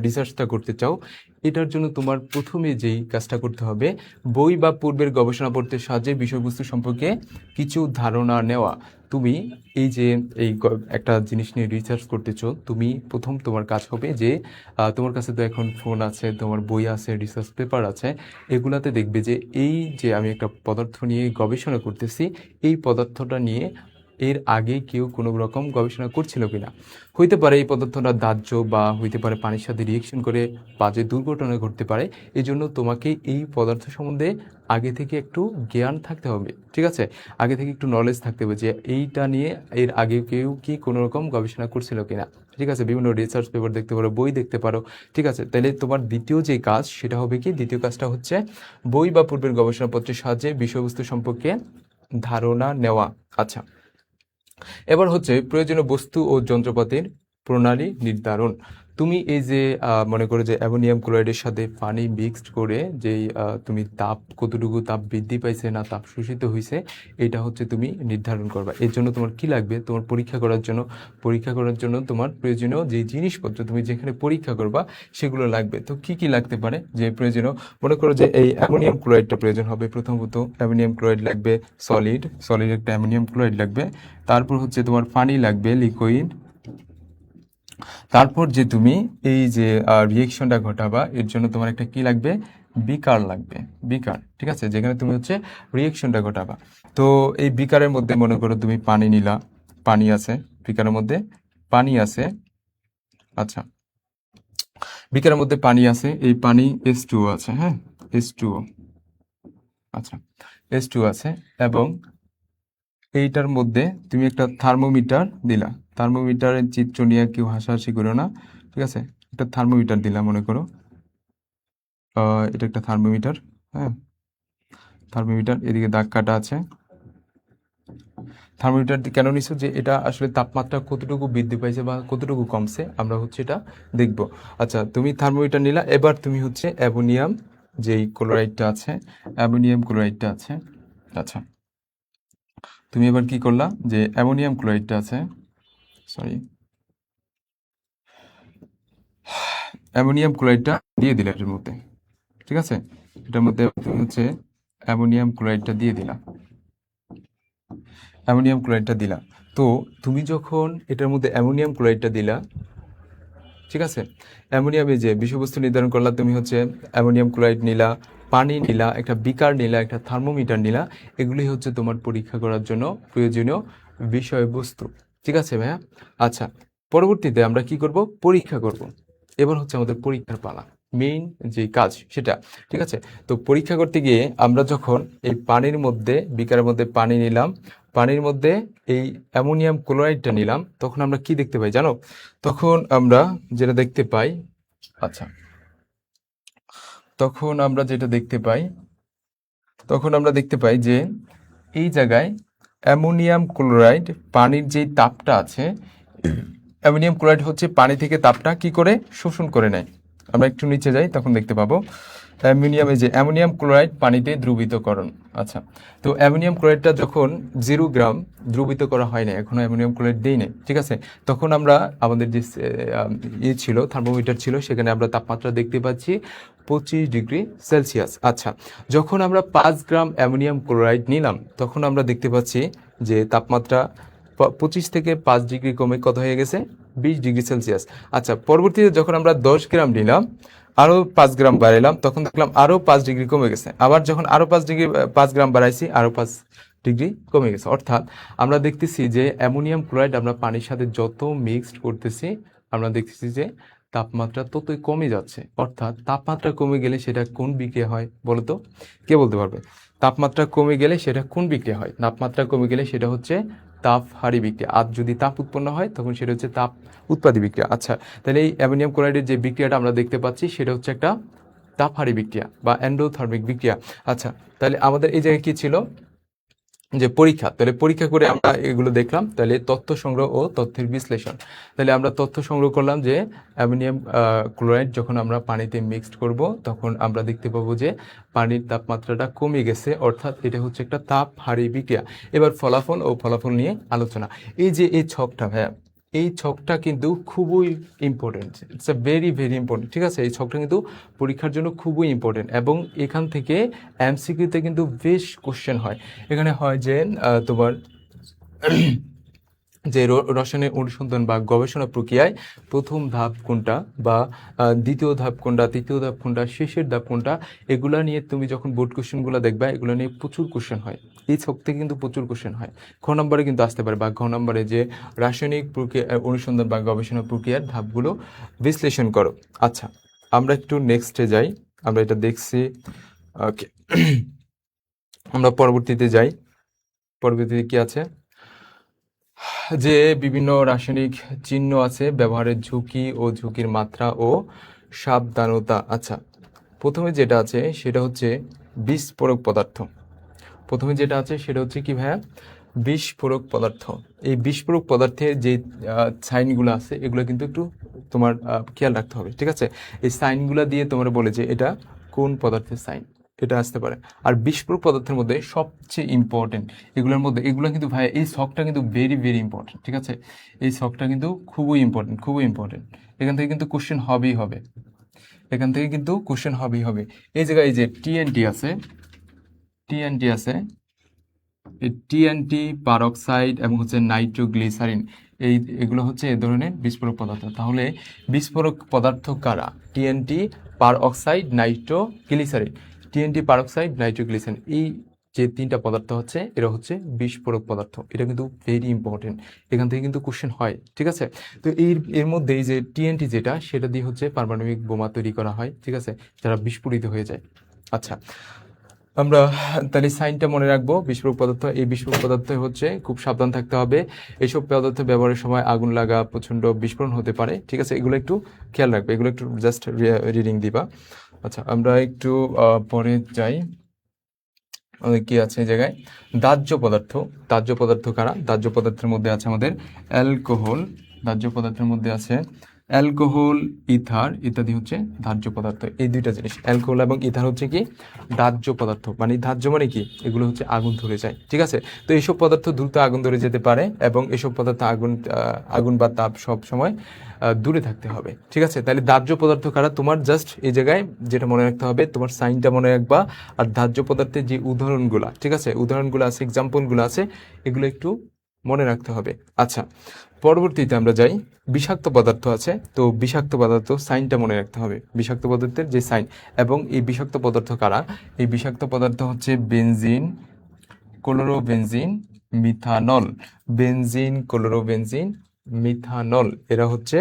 রিসার্চটা করতে চাও, এটার জন্য তোমার প্রথমে যেই কাজটা করতে হবে, বই বা পূর্বের গবেষণাপত্রের সাহায্যে বিষয়বস্তু সম্পর্কে কিছু ধারণা নেওয়া। তুমি এই যে একটা জিনিস নিয়ে রিসার্চ করতেছো, তুমি প্রথম তোমার কাজ হবে যে তোমার কাছে তো এখন ফোন আছে, তোমার বই আছে, রিসার্চ পেপার আছে, এগুলাতে দেখবে যে এই যে আমি একটা পদার্থ নিয়ে গবেষণা করতেছি, এই পদার্থটা নিয়ে এর আগে কেউ কোনো রকম গবেষণা করছিল কিনা। হইতে পারে এই পদার্থটা দাহ্য বা হইতে পারে পানির সাথে রিয়েকশন করে বাজে দুর্ঘটনা ঘটতে পারে। এই জন্য তোমাকে এই পদার্থ সম্বন্ধে আগে থেকে একটু জ্ঞান থাকতে হবে, ঠিক আছে, আগে থেকে একটু নলেজ থাকতে হবে যে এইটা নিয়ে এর আগে কেউ কি কোনো রকম গবেষণা করছিল কিনা, ঠিক আছে। বিভিন্ন রিসার্চ পেপার দেখতে পারো, বই দেখতে পারো, ঠিক আছে। তাহলে তোমার দ্বিতীয় যে কাজ সেটা হবে কি, দ্বিতীয় কাজটা হচ্ছে বই বা পূর্বের গবেষণাপত্রের সাহায্যে বিষয়বস্তু সম্পর্কে ধারণা নেওয়া। আচ্ছা, এবার হচ্ছে প্রয়োজনীয় বস্তু ও যন্ত্রপাতির প্রণালী নির্ধারণ। তুমি এই যে মনে করো যে অ্যামোনিয়াম ক্লোরাইডের সাথে পানি মিক্সড করে যেই তুমি কতটুকু তাপ বৃদ্ধি পাইছে না তাপ শোষিত হয়েছে, এটা হচ্ছে তুমি নির্ধারণ করবা। এর জন্য তোমার কি লাগবে? তোমার পরীক্ষা করার জন্য তোমার প্রয়োজনীয় যে জিনিসপত্র তুমি যেখানে পরীক্ষা করবা সেগুলো লাগবে। তো কি কি লাগতে পারে যে প্রয়োজনীয়? মনে করো যে এই অ্যামোনিয়াম ক্লোরাইডটা প্রয়োজন হবে। প্রথমত অ্যামোনিয়াম ক্লোরাইড লাগবে, সলিড একটা অ্যামোনিয়াম ক্লোরাইড লাগবে। তারপর হচ্ছে তোমার পানি লাগবে, লিকুইড। তারপর যে তুমি এই যে রিয়েকশনটা ঘটাবা এর জন্য তোমার একটা কি লাগবে? বিকার লাগবে, বিকার, ঠিক আছে, যেখানে তুমি হচ্ছে রিয়েকশনটা ঘটাবা। তো এই বিকারের মধ্যে মনে করো তুমি পানি নিলা, পানি আছে বিকারের মধ্যে, পানি আছে। আচ্ছা, বিকারের মধ্যে পানি আছে, এই পানি H2O আছে, হ্যাঁ, H2O, আচ্ছা, H2O আছে। এবং এইটার মধ্যে তুমি একটা থার্মোমিটার দিলা, থার্মোমিটারের চিত্র নিয়ে কেউ হাসাহাসি করো না, ঠিক আছে। একটা থার্মোমিটার দিলা, মনে করো এটা একটা থার্মোমিটার, হ্যাঁ, থার্মোমিটার, এদিকে দাগ কাটা আছে। থার্মোমিটার কেন নিছো? যে এটা আসলে তাপমাত্রা কতটুকু বৃদ্ধি পাইছে বা কতটুকু কমছে আমরা হচ্ছে এটা দেখব। আচ্ছা, তুমি থার্মোমিটার নিলা, এবার তুমি হচ্ছে যেই ক্লোরাইডটা আছে, অ্যামোনিয়াম ক্লোরাইডটা আছে। আচ্ছা, তুমি এবার কি করলা, যে অ্যামোনিয়াম ক্লোরাইডটা আছে, সরি, অ্যামোনিয়াম ক্লোরাইডটা দিয়ে দিলা এটার মধ্যে। ঠিক আছে, এটার মধ্যে তুমি হচ্ছে অ্যামোনিয়াম ক্লোরাইডটা দিয়ে দিলা, অ্যামোনিয়াম ক্লোরাইডটা দিলা। তো তুমি যখন এটার মধ্যে অ্যামোনিয়াম ক্লোরাইডটা দিলা, ঠিক আছে, অ্যামোনিয়ামে যে বিষয়বস্তু নির্ধারণ করলা, তুমি হচ্ছে অ্যামোনিয়াম ক্লোরাইড নিলা, পানি নিলা, একটা বিকার নিলা, একটা থার্মোমিটার নিলা, এগুলি হচ্ছে তোমার পরীক্ষা করার জন্য প্রয়োজনীয় বিষয়বস্তু। ঠিক আছে ভাইয়া? আচ্ছা, পরবর্তীতে আমরা কি করব, পরীক্ষা করব। এবার হচ্ছে আমাদের পরীক্ষার পালা, মেইন যে কাজ সেটা। ঠিক আছে, তো পরীক্ষা করতে গিয়ে আমরা যখন এই পানির মধ্যে, বিকারের মধ্যে পানি নিলাম, পানির মধ্যে এই অ্যামোনিয়াম ক্লোরাইডটা নিলাম, তখন আমরা কি দেখতে পাই জানো? তখন আমরা যেটা দেখতে পাই, আচ্ছা, তখন আমরা যেটা দেখতে পাই, তখন আমরা দেখতে পাই যে এই জায়গায় অ্যামোনিয়াম ক্লোরাইড, পানির যেই তাপটা আছে, অ্যামোনিয়াম ক্লোরাইড হচ্ছে পানি থেকে তাপটা কি করে শোষণ করে নেয়। আমরা একটু নিচে যাই, তখন দেখতে পাবো অ্যামোনিয়াম ক্লোরাইড পানিতে দ্রবীতকরণ। আচ্ছা, তো অ্যামোনিয়াম ক্লোরাইডটা যখন 0 গ্রাম দ্রবীত করা হয় না, এখনো অ্যামোনিয়াম ক্লোরাইড দেই নাই, ঠিক আছে, তখন আমরা আমাদের যে ছিল, থার্মোমিটার ছিল, সেখানে আমরা তাপমাত্রা দেখতে পাচ্ছি 25 ডিগ্রি সেলসিয়াস। আচ্ছা, যখন আমরা 5 গ্রাম অ্যামোনিয়াম ক্লোরাইড নিলাম, তখন আমরা দেখতে পাচ্ছি যে তাপমাত্রা 25 থেকে 5 ডিগ্রি কমে কত হয়ে গেছে, 20 ডিগ্রি সেলসিয়াস। আচ্ছা, পরবর্তীতে যখন আমরা 10 গ্রাম নিলাম, আরও 5 গ্রাম বাড়াইলাম, তখন দেখলাম আরও 5 ডিগ্রি কমে গেছে। আবার যখন আরও 5 গ্রাম বাড়াইছি, আরও 5 ডিগ্রি কমে গেছে। অর্থাৎ আমরা দেখতেছি যে অ্যামোনিয়াম ক্লোরাইড আমরা পানির সাথে যত মিক্সড করতেছি, আমরা দেখতেছি যে তাপমাত্রা ততই কমে যাচ্ছে। অর্থাৎ তাপমাত্রা কমে গেলে সেটা কোন বিক্রিয়া হয় বলো তো? কে বলতে পারবে? তাপমাত্রা কমে গেলে সেটা কোন বিক্রিয়া হয়? তাপমাত্রা কমে গেলে সেটা হচ্ছে তাপহারী বিক্রিয়া। আর যদি তাপ উৎপন্ন হয়, তখন সেটা হচ্ছে তাপ উৎপাদী বিক্রিয়া। আচ্ছা, তাহলে এই অ্যামোনিয়াম ক্লোরাইডের যে বিক্রিয়াটা আমরা দেখতে পাচ্ছি, সেটা হচ্ছে একটা তাপহারী বিক্রিয়া বা এন্ডোথার্মিক বিক্রিয়া। আচ্ছা, তাহলে আমাদের এই জায়গায় কি ছিল, যে পরীক্ষা। তাহলে পরীক্ষা করে আমরা এগুলো দেখলাম। তাহলে তথ্য সংগ্রহ ও তথ্যের বিশ্লেষণ। তাহলে আমরা তথ্য সংগ্রহ করলাম যে অ্যামোনিয়াম ক্লোরাইড যখন আমরা পানিতে মিক্সড করব, তখন আমরা দেখতে পাবো যে পানির তাপমাত্রাটা কমে গেছে, অর্থাৎ এটা হচ্ছে একটা তাপহারী বিক্রিয়া। এবার ফলাফল ও ফলাফল নিয়ে আলোচনা। এই যে এই ছকটা ভাইয়া, এই ছকটা কিন্তু খুবই important, it's a very very important. ঠিক আছে, এই ছকটা কিন্তু পরীক্ষার জন্য খুবই ইম্পর্টেন্ট, এবং এখান থেকে এমসিকিউতে কিন্তু বেশ কোশ্চেন হয়। এখানে হয় যে তোমার যে রসায়নের অনুসন্ধান বা গবেষণা প্রক্রিয়ায় প্রথম ধাপ কোনটা, বা দ্বিতীয় ধাপ কোনটা, তৃতীয় ধাপ কোনটা, শেষের ধাপ কোনটা, এগুলা নিয়ে তুমি যখন বোর্ড কোশ্চেনগুলো দেখবা, এগুলো নিয়ে প্রচুর কোশ্চেন হয়। এই ছক থেকে কিন্তু প্রচুর কোশ্চেন হয়। খ নম্বরে কিন্তু আসতে পারে, বা ঘ নম্বরে যে রাসায়নিক প্রক্রিয়া অনুসন্ধান বা গবেষণা প্রক্রিয়ার ধাপগুলো বিশ্লেষণ করো। আচ্ছা, আমরা একটু নেক্সটে যাই, আমরা এটা দেখছি। ওকে, আমরা পরবর্তীতে যাই। পরবর্তীতে কি আছে, যে বিভিন্ন রাসায়নিক চিহ্ন আছে, ব্যবহারের ঝুঁকি ও ঝুঁকির মাত্রা ও সাবধানতা। আচ্ছা, প্রথমে যেটা আছে সেটা হচ্ছে বিস্ফোরক পদার্থ। প্রথমে যেটা আছে সেটা হচ্ছে কি ভাইয়া, বিস্ফোরক পদার্থ। এই বিস্ফোরক পদার্থের যে সাইনগুলো আছে, এগুলো কিন্তু একটু তোমার খেয়াল রাখতে হবে। ঠিক আছে, এই সাইনগুলো দিয়ে তোমরা বলে যে এটা কোন পদার্থের সাইন, এটা আসতে পারে। আর বিস্ফোরক পদার্থের মধ্যে সবচেয়ে ইম্পর্টেন্ট এগুলোর মধ্যে, এগুলো কিন্তু ভাই এই ছকটা কিন্তু ভেরি ভেরি ইম্পর্টেন্ট। ঠিক আছে, এই ছকটা কিন্তু খুবই ইম্পর্টেন্ট, খুবই ইম্পর্টেন্ট। এখান থেকে কিন্তু কোশ্চেন হবেই হবে, এখান থেকে কিন্তু কোশ্চেন হবেই হবে। এই জায়গায় এই যে টিএনটি আছে, টিএনটি আছে, এই টিএনটি, পারক্সাইড এবং হচ্ছে নাইট্রোগ্লিসারিন, এগুলো হচ্ছে এই ধরনের বিস্ফোরক পদার্থ। তাহলে বিস্ফোরক পদার্থ কারা? TNT, peroxide, nitroglycerine. TNT, peroxide, nitroglycerine, এই যে তিনটা পদার্থ হচ্ছে, এরা হচ্ছে বিস্ফোরক পদার্থ। এটা কিন্তু ভেরি ইম্পর্টেন্ট, এখান থেকে কিন্তু কোশ্চেন হয়। ঠিক আছে, তো এর মধ্যে এই যে টিএনটি যেটা, সেটা দিয়ে হচ্ছে পারমাণবিক বোমা তৈরি করা হয়। ঠিক আছে, যারা বিস্ফোরিত হয়ে যায়। আচ্ছা, আমরা তাহলে সাইনটা মনে রাখবো, বিস্ফোরক পদার্থ। এই বিস্ফোরক পদার্থ হচ্ছে খুব সাবধান থাকতে হবে। এইসব পদার্থ ব্যবহারের সময় আগুন লাগা, প্রচণ্ড বিস্ফোরণ হতে পারে। ঠিক আছে, এগুলো একটু খেয়াল রাখবে, এগুলো একটু জাস্ট রিডিং দিবা। আচ্ছা, আমরা একটু পরে যাই। কি আছে এই জায়গায়, দাহ্য পদার্থ। দাহ্য পদার্থ কারা? দাহ্য পদার্থের মধ্যে আছে আমাদের অ্যালকোহল, দাহ্য পদার্থের মধ্যে আছে অ্যালকোহল, ইথার ইত্যাদি হচ্ছে দাহ্য পদার্থ। এই দুইটা জিনিস, অ্যালকোহল এবং ইথার হচ্ছে কি দাহ্য পদার্থ, মানে দাহ্য মানে কি, এগুলো হচ্ছে আগুন ধরে যায়, ঠিক আছে। তো এইসব পদার্থ দ্রুত আগুন ধরে যেতে পারে এবং এসব পদার্থ আগুন বা তাপ সব সময় দূরে থাকতে হবে, ঠিক আছে। তাহলে দাহ্য পদার্থ কারা, তোমার জাস্ট এই জায়গায় যেটা মনে রাখতে হবে, তোমার সাইনটা মনে রাখবা। আর দাহ্য পদার্থের যে উদাহরণগুলো, ঠিক আছে, উদাহরণগুলো আছে, এক্সাম্পলগুলো আছে, এগুলো একটু মনে রাখতে হবে। আচ্ছা, পরবর্তীতে আমরা যাই, বিষাক্ত পদার্থ আছে। তো বিষাক্ত পদার্থ সাইনটা মনে রাখতে হবে, বিষাক্ত পদার্থের যে সাইন। এবং এই বিষাক্ত পদার্থ কারা, এই বিষাক্ত পদার্থ হচ্ছে benzene, chlorobenzene, methanol. Benzene, chlorobenzene, methanol, এরা হচ্ছে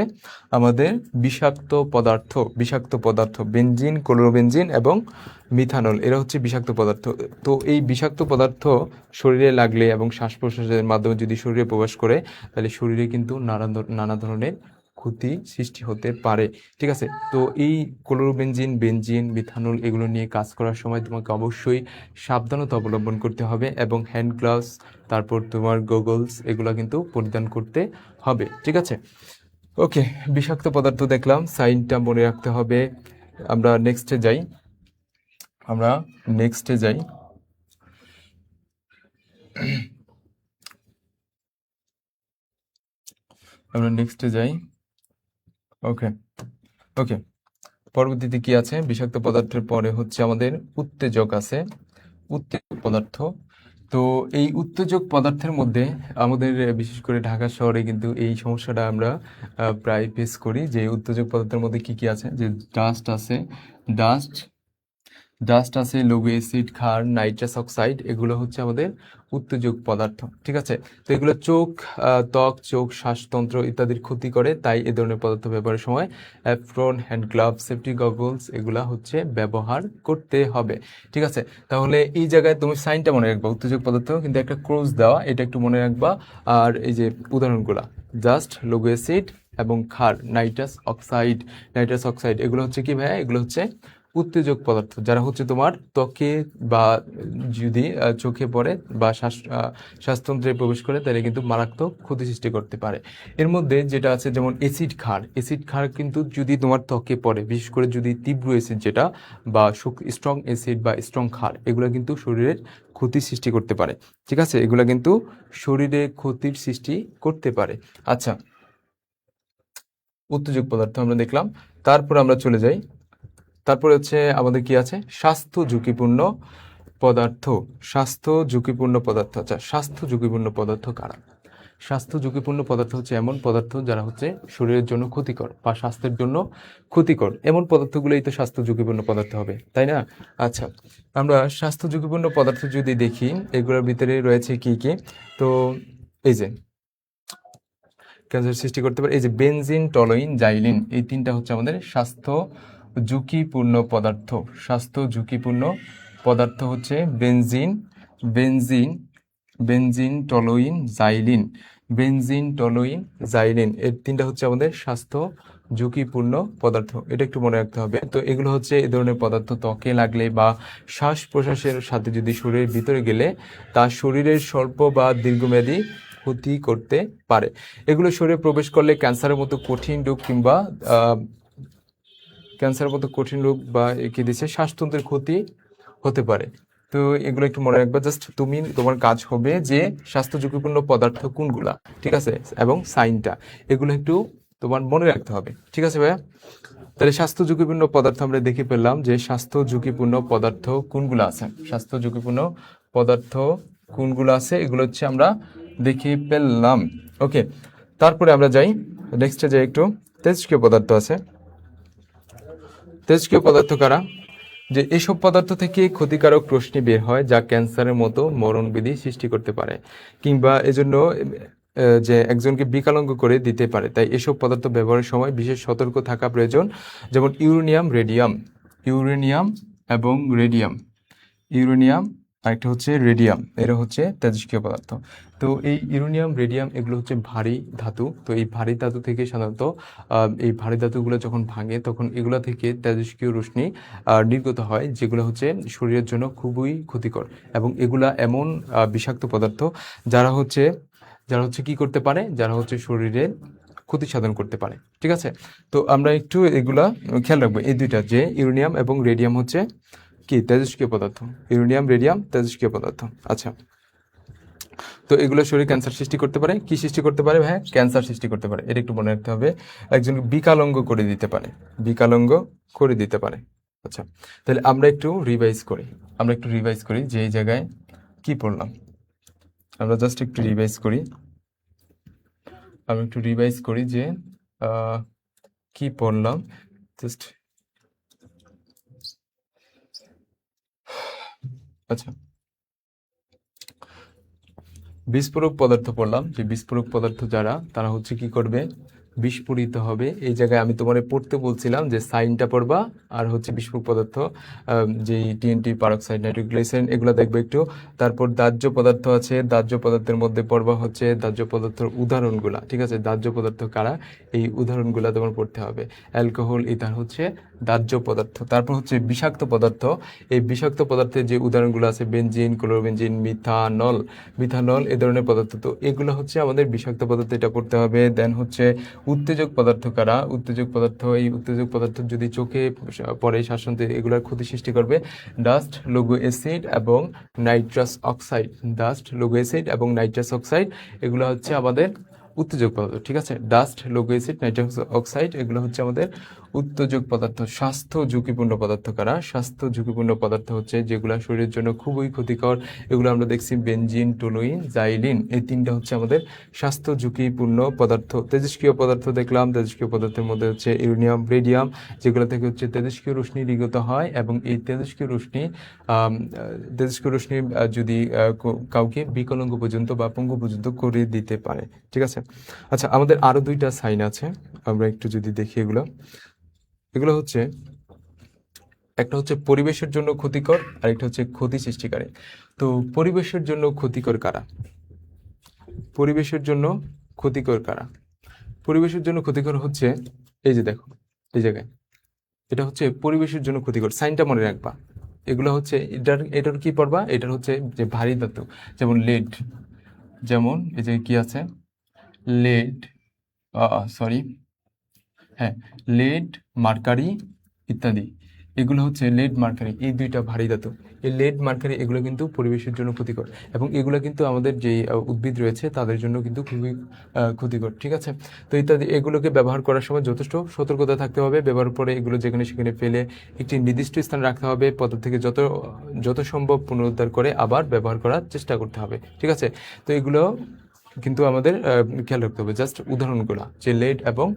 আমাদের বিষাক্ত পদার্থ। বিষাক্ত পদার্থ বেনজিন, ক্লোরোবেনজিন এবং মিথানল, এরা হচ্ছে বিষাক্ত পদার্থ। তো এই বিষাক্ত পদার্থ শরীরে লাগলে এবং শ্বাস প্রশ্বাসের মাধ্যমে যদি শরীরে প্রবেশ করে, তাহলে শরীরে কিন্তু নানা ধরনের ক্ষতি সৃষ্টি হতে পারে, ঠিক আছে। তো এই ক্লোরোবেনজিন, বেনজিন, মিথানল এগুলো নিয়ে কাজ করার সময় তোমাকে অবশ্যই সাবধানতা অবলম্বন করতে হবে এবং হ্যান্ড গ্লাভস, তারপর তোমার গগলস, এগুলো কিন্তু পরিধান করতে হবে, ঠিক আছে। ওকে, বিষাক্ত পদার্থ দেখলাম, সাইনটা মনে রাখতে হবে। আমরা নেক্সটে যাই, আমরা নেক্সটে যাই। আমরা নেক্সটে যাই। ওকে ওকে, পরবর্তীতে কি আছে, বিষাক্ত পদার্থের পরে হচ্ছে আমাদের উত্তেজক আছে, উত্তেজক পদার্থ। তো এই উত্তেজক পদার্থের মধ্যে আমাদের বিশেষ করে ঢাকা শহরে কিন্তু এই সমস্যাটা আমরা প্রায় ফেস করি, যে উত্তেজক পদার্থের মধ্যে কি কি আছে, যে ডাস্ট আছে, ডাস্ট ডাস্ট আছে, লঘু অ্যাসিড, ক্ষার, নাইট্রাস অক্সাইড, এগুলো হচ্ছে আমাদের উত্তেজক পদার্থ, ঠিক আছে। তো এগুলো চোখ, ত্বক, চোখ, শ্বাসতন্ত্র ইত্যাদির ক্ষতি করে, তাই এ ধরনের পদার্থ ব্যবহারের সময় apron, hand glove, safety goggles এগুলা হচ্ছে ব্যবহার করতে হবে, ঠিক আছে। তাহলে এই জায়গায় তুমি সাইনটা মনে রাখবা, উত্তেজক পদার্থ কিন্তু একটা ক্রস দেওয়া, এটা একটু মনে রাখবা। আর এই যে উদাহরণগুলা, জাস্ট, লঘু অ্যাসিড এবং ক্ষার, নাইট্রাস অক্সাইড এগুলো হচ্ছে কি ভাইয়া, এগুলো হচ্ছে উত্তেজক পদার্থ, যারা হচ্ছে তোমার ত্বকে বা যদি চোখে পড়ে বা শ্বাসতন্ত্রে প্রবেশ করে, তাহলে কিন্তু মারাত্মক ক্ষতি সৃষ্টি করতে পারে। এর মধ্যে যেটা আছে যেমন অ্যাসিড ক্ষার কিন্তু যদি তোমার ত্বকে পড়ে, বিশেষ করে যদি তীব্র অ্যাসিড যেটা বা স্ট্রং অ্যাসিড বা স্ট্রং ক্ষার, এগুলো কিন্তু শরীরের ক্ষতির সৃষ্টি করতে পারে, ঠিক আছে। এগুলো কিন্তু শরীরে ক্ষতির সৃষ্টি করতে পারে। আচ্ছা, উত্তেজক পদার্থ আমরা দেখলাম। তারপর আমরা চলে যাই, তারপরে হচ্ছে আমাদের কি আছে, স্বাস্থ্য ঝুঁকিপূর্ণ পদার্থ। স্বাস্থ্য ঝুঁকিপূর্ণ পদার্থ, আচ্ছা, স্বাস্থ্য ঝুঁকিপূর্ণ পদার্থ কারা, স্বাস্থ্য ঝুঁকিপূর্ণ পদার্থ হচ্ছে এমন পদার্থ যারা হচ্ছে শরীরের জন্য ক্ষতিকর বা স্বাস্থ্যের জন্য ক্ষতিকর, এমন পদার্থগুলোই তো স্বাস্থ্য ঝুঁকিপূর্ণ পদার্থ হবে, তাই না। আচ্ছা, আমরা স্বাস্থ্য ঝুঁকিপূর্ণ পদার্থ যদি দেখি, এগুলোর ভিতরে রয়েছে কি কি, তো এই যে ক্যান্সার সৃষ্টি করতে পারে, এই যে বেনজিন, টলোইন, জাইলিন, এই তিনটা হচ্ছে আমাদের স্বাস্থ্য ঝুঁকিপূর্ণ পদার্থ। স্বাস্থ্য ঝুঁকিপূর্ণ পদার্থ হচ্ছে benzene, benzene benzene, toluene, xylene. Benzene, toluene, xylene, এর তিনটা হচ্ছে আমাদের স্বাস্থ্য ঝুঁকিপূর্ণ পদার্থ, এটা একটু মনে রাখতে হবে। তো এগুলো হচ্ছে এই ধরনের পদার্থ ত্বকে লাগলে বা শ্বাস প্রশ্বাসের সাথে যদি শরীরের ভিতরে গেলে, তা শরীরের স্বল্প বা দীর্ঘমেয়াদী ক্ষতি করতে পারে। এগুলো শরীরে প্রবেশ করলে ক্যান্সারের মতো কঠিন রোগ কিংবা কি দিচ্ছে, শ্বাসতন্ত্রের ক্ষতি হতে পারে। তো এগুলো একটু মনে রাখবা, জাস্ট তুমি, তোমার কাজ হবে যে স্বাস্থ্য ঝুঁকিপূর্ণ পদার্থ কোনগুলা, ঠিক আছে, এবং সাইনটা, এগুলো একটু তোমার মনে রাখতে হবে, ঠিক আছে ভাইয়া। তাহলে স্বাস্থ্য ঝুঁকিপূর্ণ পদার্থ আমরা দেখে পেলাম যে স্বাস্থ্য ঝুঁকিপূর্ণ পদার্থ কোনগুলো আছে, স্বাস্থ্য ঝুঁকিপূর্ণ পদার্থ কোনগুলো আছে, এগুলো হচ্ছে আমরা দেখে পেলাম। ওকে, তারপরে আমরা যাই, নেক্সটে যাই একটু, তেজস্ক্রিয় পদার্থ আছে। তেজস্ক্রিয় পদার্থ কারা, যে এসব পদার্থ থেকে ক্ষতিকারক রশ্মি বের হয় যা ক্যান্সারের মতো মরণবিধি সৃষ্টি করতে পারে কিংবা এজন্য যে একজনকে বিকলাঙ্গ করে দিতে পারে, তাই এসব পদার্থ ব্যবহারের সময় বিশেষ সতর্ক থাকা প্রয়োজন। যেমন ইউরেনিয়াম এবং রেডিয়াম, ইউরেনিয়াম আরেকটা হচ্ছে রেডিয়াম, এরা হচ্ছে তেজস্ক্রিয় পদার্থ। তো এই ইউরেনিয়াম, রেডিয়াম এগুলো হচ্ছে ভারী ধাতু। তো এই ভারী ধাতু থেকে সাধারণত এই ভারী ধাতুগুলো যখন ভাঙে, তখন এগুলো থেকে তেজস্ক্রিয় রশ্মি নির্গত হয়, যেগুলো হচ্ছে শরীরের জন্য খুবই ক্ষতিকর। এবং এগুলা এমন বিষাক্ত পদার্থ যারা হচ্ছে কি করতে পারে, যারা হচ্ছে শরীরের ক্ষতি সাধন করতে পারে। ঠিক আছে, তো আমরা একটু এগুলা খেয়াল রাখবো। এই দুইটা যে ইউরেনিয়াম এবং রেডিয়াম হচ্ছে কি তেজস্ক্রিয় পদার্থ, ইউরেনিয়াম রেডিয়াম তেজস্ক্রিয় পদার্থ। আচ্ছা, তো এগুলো শরীরে ক্যান্সার সৃষ্টি করতে পারে। কি সৃষ্টি করতে পারে? হ্যাঁ, ক্যান্সার সৃষ্টি করতে পারে। এটা একটু মনে রাখতে হবে। একজন বিকলাঙ্গ করে দিতে পারে, বিকলাঙ্গ করে দিতে পারে। আচ্ছা, তাহলে আমরা একটু রিভাইজ করি, যে এই জায়গায় কি পড়লাম। আমরা জাস্ট একটু রিভাইজ করি, যে কি পড়লাম জাস্ট। আচ্ছা, বিস্ফোরক পদার্থ পড়লাম, যে বিস্ফোরক পদার্থ যারা, তারা হচ্ছে কি করবে? বিস্ফোরিত হবে। এই জায়গায় আমি তোমারে পড়তে বলছিলাম যে সাইনটা পড়বা, আর হচ্ছে বিস্ফোরক পদার্থ যে টিএনটি, পারক্সাইড, নাইট্রোগ্লিসারিন, এগুলো দেখবে একটু। তারপর দাহ্য পদার্থ আছে, দাহ্য পদার্থের মধ্যে পড়বা হচ্ছে দাহ্য পদার্থের উদাহরণগুলা। ঠিক আছে, দাহ্য পদার্থ কারা, এই উদাহরণগুলা তোমার পড়তে হবে। অ্যালকোহল, ইথার হচ্ছে দাহ্য পদার্থ। তারপর হচ্ছে বিষাক্ত পদার্থ। এই বিষাক্ত পদার্থের যে উদাহরণগুলো আছে, বেনজিন, ক্লোরোবেনজিন, মিথানল, এ ধরনের পদার্থ। তো এগুলো হচ্ছে আমাদের বিষাক্ত পদার্থ, এটা পড়তে হবে। দেন হচ্ছে উত্তেজক পদার্থ কারা, উত্তেজক পদার্থ, এই উত্তেজক পদার্থ যদি চোখে পড়ে, শ্বাসন্তে, এগুলোর ক্ষতি সৃষ্টি করবে। ডাস্ট, লঘু অ্যাসিড এবং নাইট্রাস অক্সাইড, এগুলো হচ্ছে আমাদের উত্তেজক পদার্থ। ঠিক আছে, ডাস্ট, লঘু অ্যাসিড, নাইট্রাস অক্সাইড, এগুলো হচ্ছে আমাদের উত্তেজক পদার্থ। স্বাস্থ্য ঝুঁকিপূর্ণ পদার্থ কারা? স্বাস্থ্য ঝুঁকিপূর্ণ পদার্থ হচ্ছে যেগুলো শরীরের জন্য খুবই ক্ষতিকর। এগুলো আমরা দেখছি বেনজিন, টলুইন, জাইলিন, এই তিনটা হচ্ছে আমাদের স্বাস্থ্য ঝুঁকিপূর্ণ পদার্থ। তেজস্ক্রিয় পদার্থ দেখলাম, তেজস্ক্রিয় পদার্থের মধ্যে হচ্ছে ইউরেনিয়াম, রেডিয়াম, যেগুলো থেকে হচ্ছে তেজস্ক্রিয় রশ্মি নির্গত হয়, এবং এই তেজস্ক্রিয় রশ্মি যদি কাউকে বিকলাঙ্গ পর্যন্ত বা পঙ্গু পর্যন্ত করে দিতে পারে। ঠিক আছে, আচ্ছা, আমাদের আরো দুইটা সাইন আছে, আমরা একটু যদি দেখি। এগুলো হচ্ছে, একটা হচ্ছে পরিবেশের জন্য ক্ষতিকর, আর একটা হচ্ছে ক্ষতি সৃষ্টিকারী। তো পরিবেশের জন্য ক্ষতিকর কারা? পরিবেশের জন্য ক্ষতিকর হচ্ছে, এই যে দেখো, এই জায়গায় এটা হচ্ছে পরিবেশের জন্য ক্ষতিকর। সাইনটা মনে রাখবা। এগুলো হচ্ছে এটার কি পড়বা? এটার হচ্ছে যে ভারী ধাতু, যেমন লেড, যেমন এই যে কি আছে, লেড, লেড, মার্কারি ইত্যাদি। এগুলো হচ্ছে লেড, মার্কারি, এই দুইটা ভারী ধাতু। এই লেড, মার্কারি, এগুলো কিন্তু পরিবেশের জন্য ক্ষতিকর, এবং এগুলো কিন্তু আমাদের যে উদ্ভিদ রয়েছে তাদের জন্য কিন্তু খুবই ক্ষতিকর। ঠিক আছে, তো ইত্যাদি, এগুলোকে ব্যবহার করার সময় যথেষ্ট সতর্কতা থাকতে হবে। ব্যবহার পরে এগুলো যেখানে সেখানে ফেলে একটি নির্দিষ্ট স্থানে রাখতে হবে। পদার্থ থেকে যত সম্ভব পুনরুদ্ধার করে আবার ব্যবহার করার চেষ্টা করতে হবে। ঠিক আছে, তো এগুলো কিন্তু আমাদের খেয়াল রাখতে হবে। জাস্ট উদাহরণগুলো, যে লেড এবং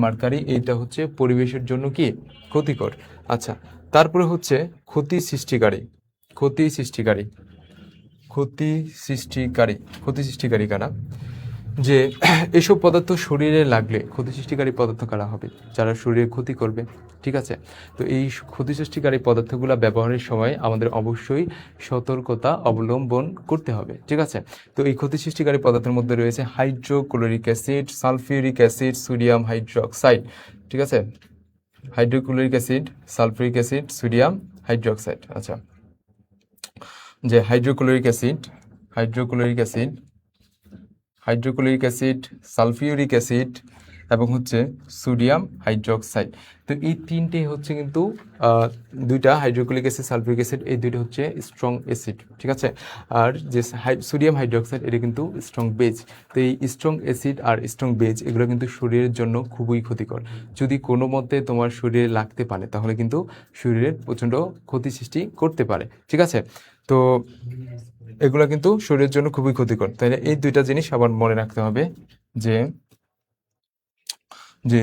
মার্কারি, এইটা হচ্ছে পরিবেশের জন্য কি ক্ষতিকর। আচ্ছা, তারপরে হচ্ছে ক্ষতি সৃষ্টিকারী কারা? যে এসব পদার্থ শরীরে লাগলে ক্ষতি সৃষ্টিকারী পদার্থ কারা হবে? যারা শরীরে ক্ষতি করবে। ঠিক আছে, তো এই ক্ষতি সৃষ্টিকারী পদার্থগুলো ব্যবহারের সময় আমাদের অবশ্যই সতর্কতা অবলম্বন করতে হবে। ঠিক আছে, তো এই ক্ষতি সৃষ্টিকারী পদার্থের মধ্যে রয়েছে hydrochloric acid, sulphuric acid, sodium hydroxide. ঠিক আছে, hydrochloric acid, sulphuric acid, sodium hydroxide. আচ্ছা, যে হাইড্রোক্লোরিক অ্যাসিড, সালফিউরিক অ্যাসিড এবং হচ্ছে সোডিয়াম হাইড্রোক্সাইড। তো এই তিনটে হচ্ছে কিন্তু দুইটা, হাইড্রোক্লোরিক অ্যাসিড, সালফিউরিক অ্যাসিড, এই দুইটা হচ্ছে স্ট্রং অ্যাসিড। ঠিক আছে, আর যে সোডিয়াম হাইড্রোক্সাইড, এটা কিন্তু স্ট্রং বেজ। তো এই স্ট্রং অ্যাসিড আর স্ট্রং বেজ, এগুলো কিন্তু শরীরের জন্য খুবই ক্ষতিকর। যদি কোনো মতে তোমার শরীরে লাগতে পারে তাহলে কিন্তু শরীরের প্রচণ্ড ক্ষতি সৃষ্টি করতে পারে। ঠিক আছে, তো এগুলো কিন্তু শরীরের জন্য খুবই ক্ষতিকর। তাই এই দুইটা জিনিস আবার মনে রাখতে হবে, যে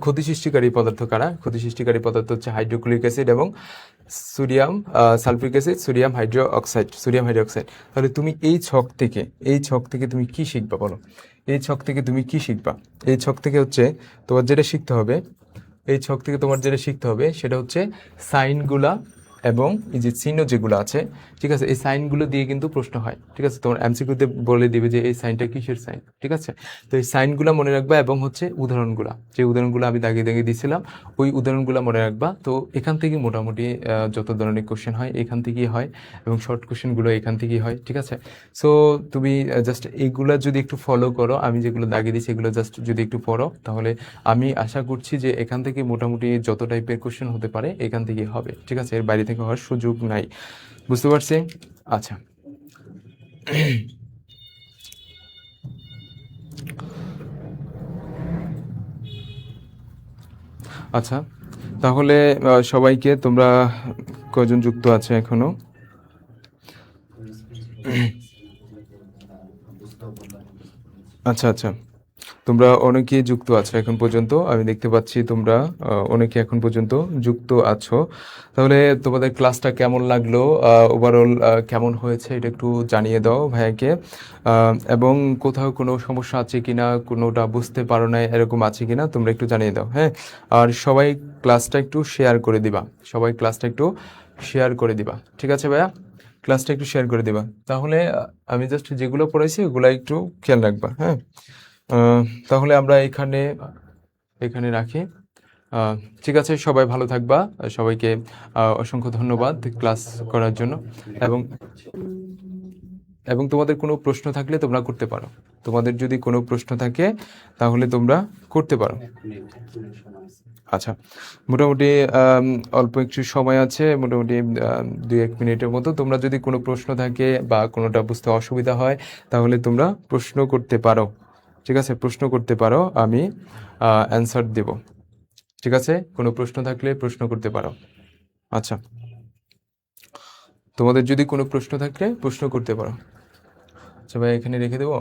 ক্ষতি সৃষ্টিকারী পদার্থ কারা? ক্ষতি সৃষ্টিকারী পদার্থ হচ্ছে হাইড্রোক্লোরিক অ্যাসিড এবং সালফিউরিক অ্যাসিড, সোডিয়াম হাইড্রোক্সাইড। তাহলে তুমি এই ছক থেকে তুমি কি শিখবা বলো? এই ছক থেকে তুমি কি শিখবা? এই ছক থেকে হচ্ছে তোমার যেটা শিখতে হবে, সেটা হচ্ছে এবং এই যে চিহ্ন যেগুলো আছে, ঠিক আছে, এই সাইনগুলো দিয়ে কিন্তু প্রশ্ন হয়, ঠিক আছে। তোমার এমসিকিউতে বলে দিবে যে এই সাইনটা কিসের সাইন, ঠিক আছে। তো এই সাইনগুলো মনে রাখবা এবং হচ্ছে উদাহরণগুলো, যে উদাহরণগুলো আমি দাগিয়ে দাগিয়ে দিয়েছিলাম ওই উদাহরণগুলো মনে রাখবা। তো এখান থেকে মোটামুটি যত ধরনের কোশ্চেন হয় এখান থেকেই হয়, এবং শর্ট কোশ্চেনগুলো এখান থেকেই হয়, ঠিক আছে। সো তুমি জাস্ট এইগুলা যদি একটু ফলো করো, আমি যেগুলো দাগিয়ে দিচ্ছি এগুলো জাস্ট যদি একটু পড়ো, তাহলে আমি আশা করছি যে এখান থেকে মোটামুটি যত টাইপের কোশ্চেন হতে পারে এখান থেকেই হবে, ঠিক আছে। এর বাইরে থেকে হওয়ার সুযোগ নাই, বুঝতে পারছি। আচ্ছা, আচ্ছা, তাহলে সবাইকে, তোমরা কয়জন যুক্ত আছে এখনো? আচ্ছা আচ্ছা, তোমরা অনেকে যুক্ত আছো এখন পর্যন্ত, আমি দেখতে পাচ্ছি তোমরা অনেকে এখন পর্যন্ত যুক্ত আছো। তাহলে তোমাদের ক্লাসটা কেমন লাগলো, ওভারঅল কেমন হয়েছে এটা একটু জানিয়ে দাও ভাইয়াকে। এবং কোথাও কোনো সমস্যা আছে কিনা, কোনোটা বুঝতে পারো না এরকম আছে কিনা তোমরা একটু জানিয়ে দাও, হ্যাঁ। আর সবাই ক্লাসটা একটু শেয়ার করে দিবা, সবাই ক্লাসটা একটু শেয়ার করে দিবা, ঠিক আছে ভাইয়া, ক্লাসটা একটু শেয়ার করে দিবা। তাহলে আমি জাস্ট যেগুলো পড়াইছি ওগুলো একটু খেয়াল রাখবা, হ্যাঁ। আহ, তাহলে আমরা এখানে এখানে রাখি। আহ, ঠিক আছে, সবাই ভালো থাকবা, সবাইকে অসংখ্য ধন্যবাদ ক্লাস করার জন্য। এবং এবং তোমাদের কোনো প্রশ্ন থাকলে তোমরা করতে পারো, তোমাদের যদি কোনো প্রশ্ন থাকে তাহলে তোমরা করতে পারো। আচ্ছা, মোটামুটি অল্প একটু সময় আছে, মোটামুটি 2-1 মিনিটের মতো। তোমরা যদি কোনো প্রশ্ন থাকে বা কোনোটা বুঝতে অসুবিধা হয় তাহলে তোমরা প্রশ্ন করতে পারো, ঠিক আছে, প্রশ্ন করতে পারো, আমি অ্যান্সার দেব, ঠিক আছে। কোনো প্রশ্ন থাকলে প্রশ্ন করতে পারো। আচ্ছা, তোমাদের যদি কোনো প্রশ্ন থাকলে প্রশ্ন করতে পারো। আচ্ছা ভাই, এখানে রেখে দেবো।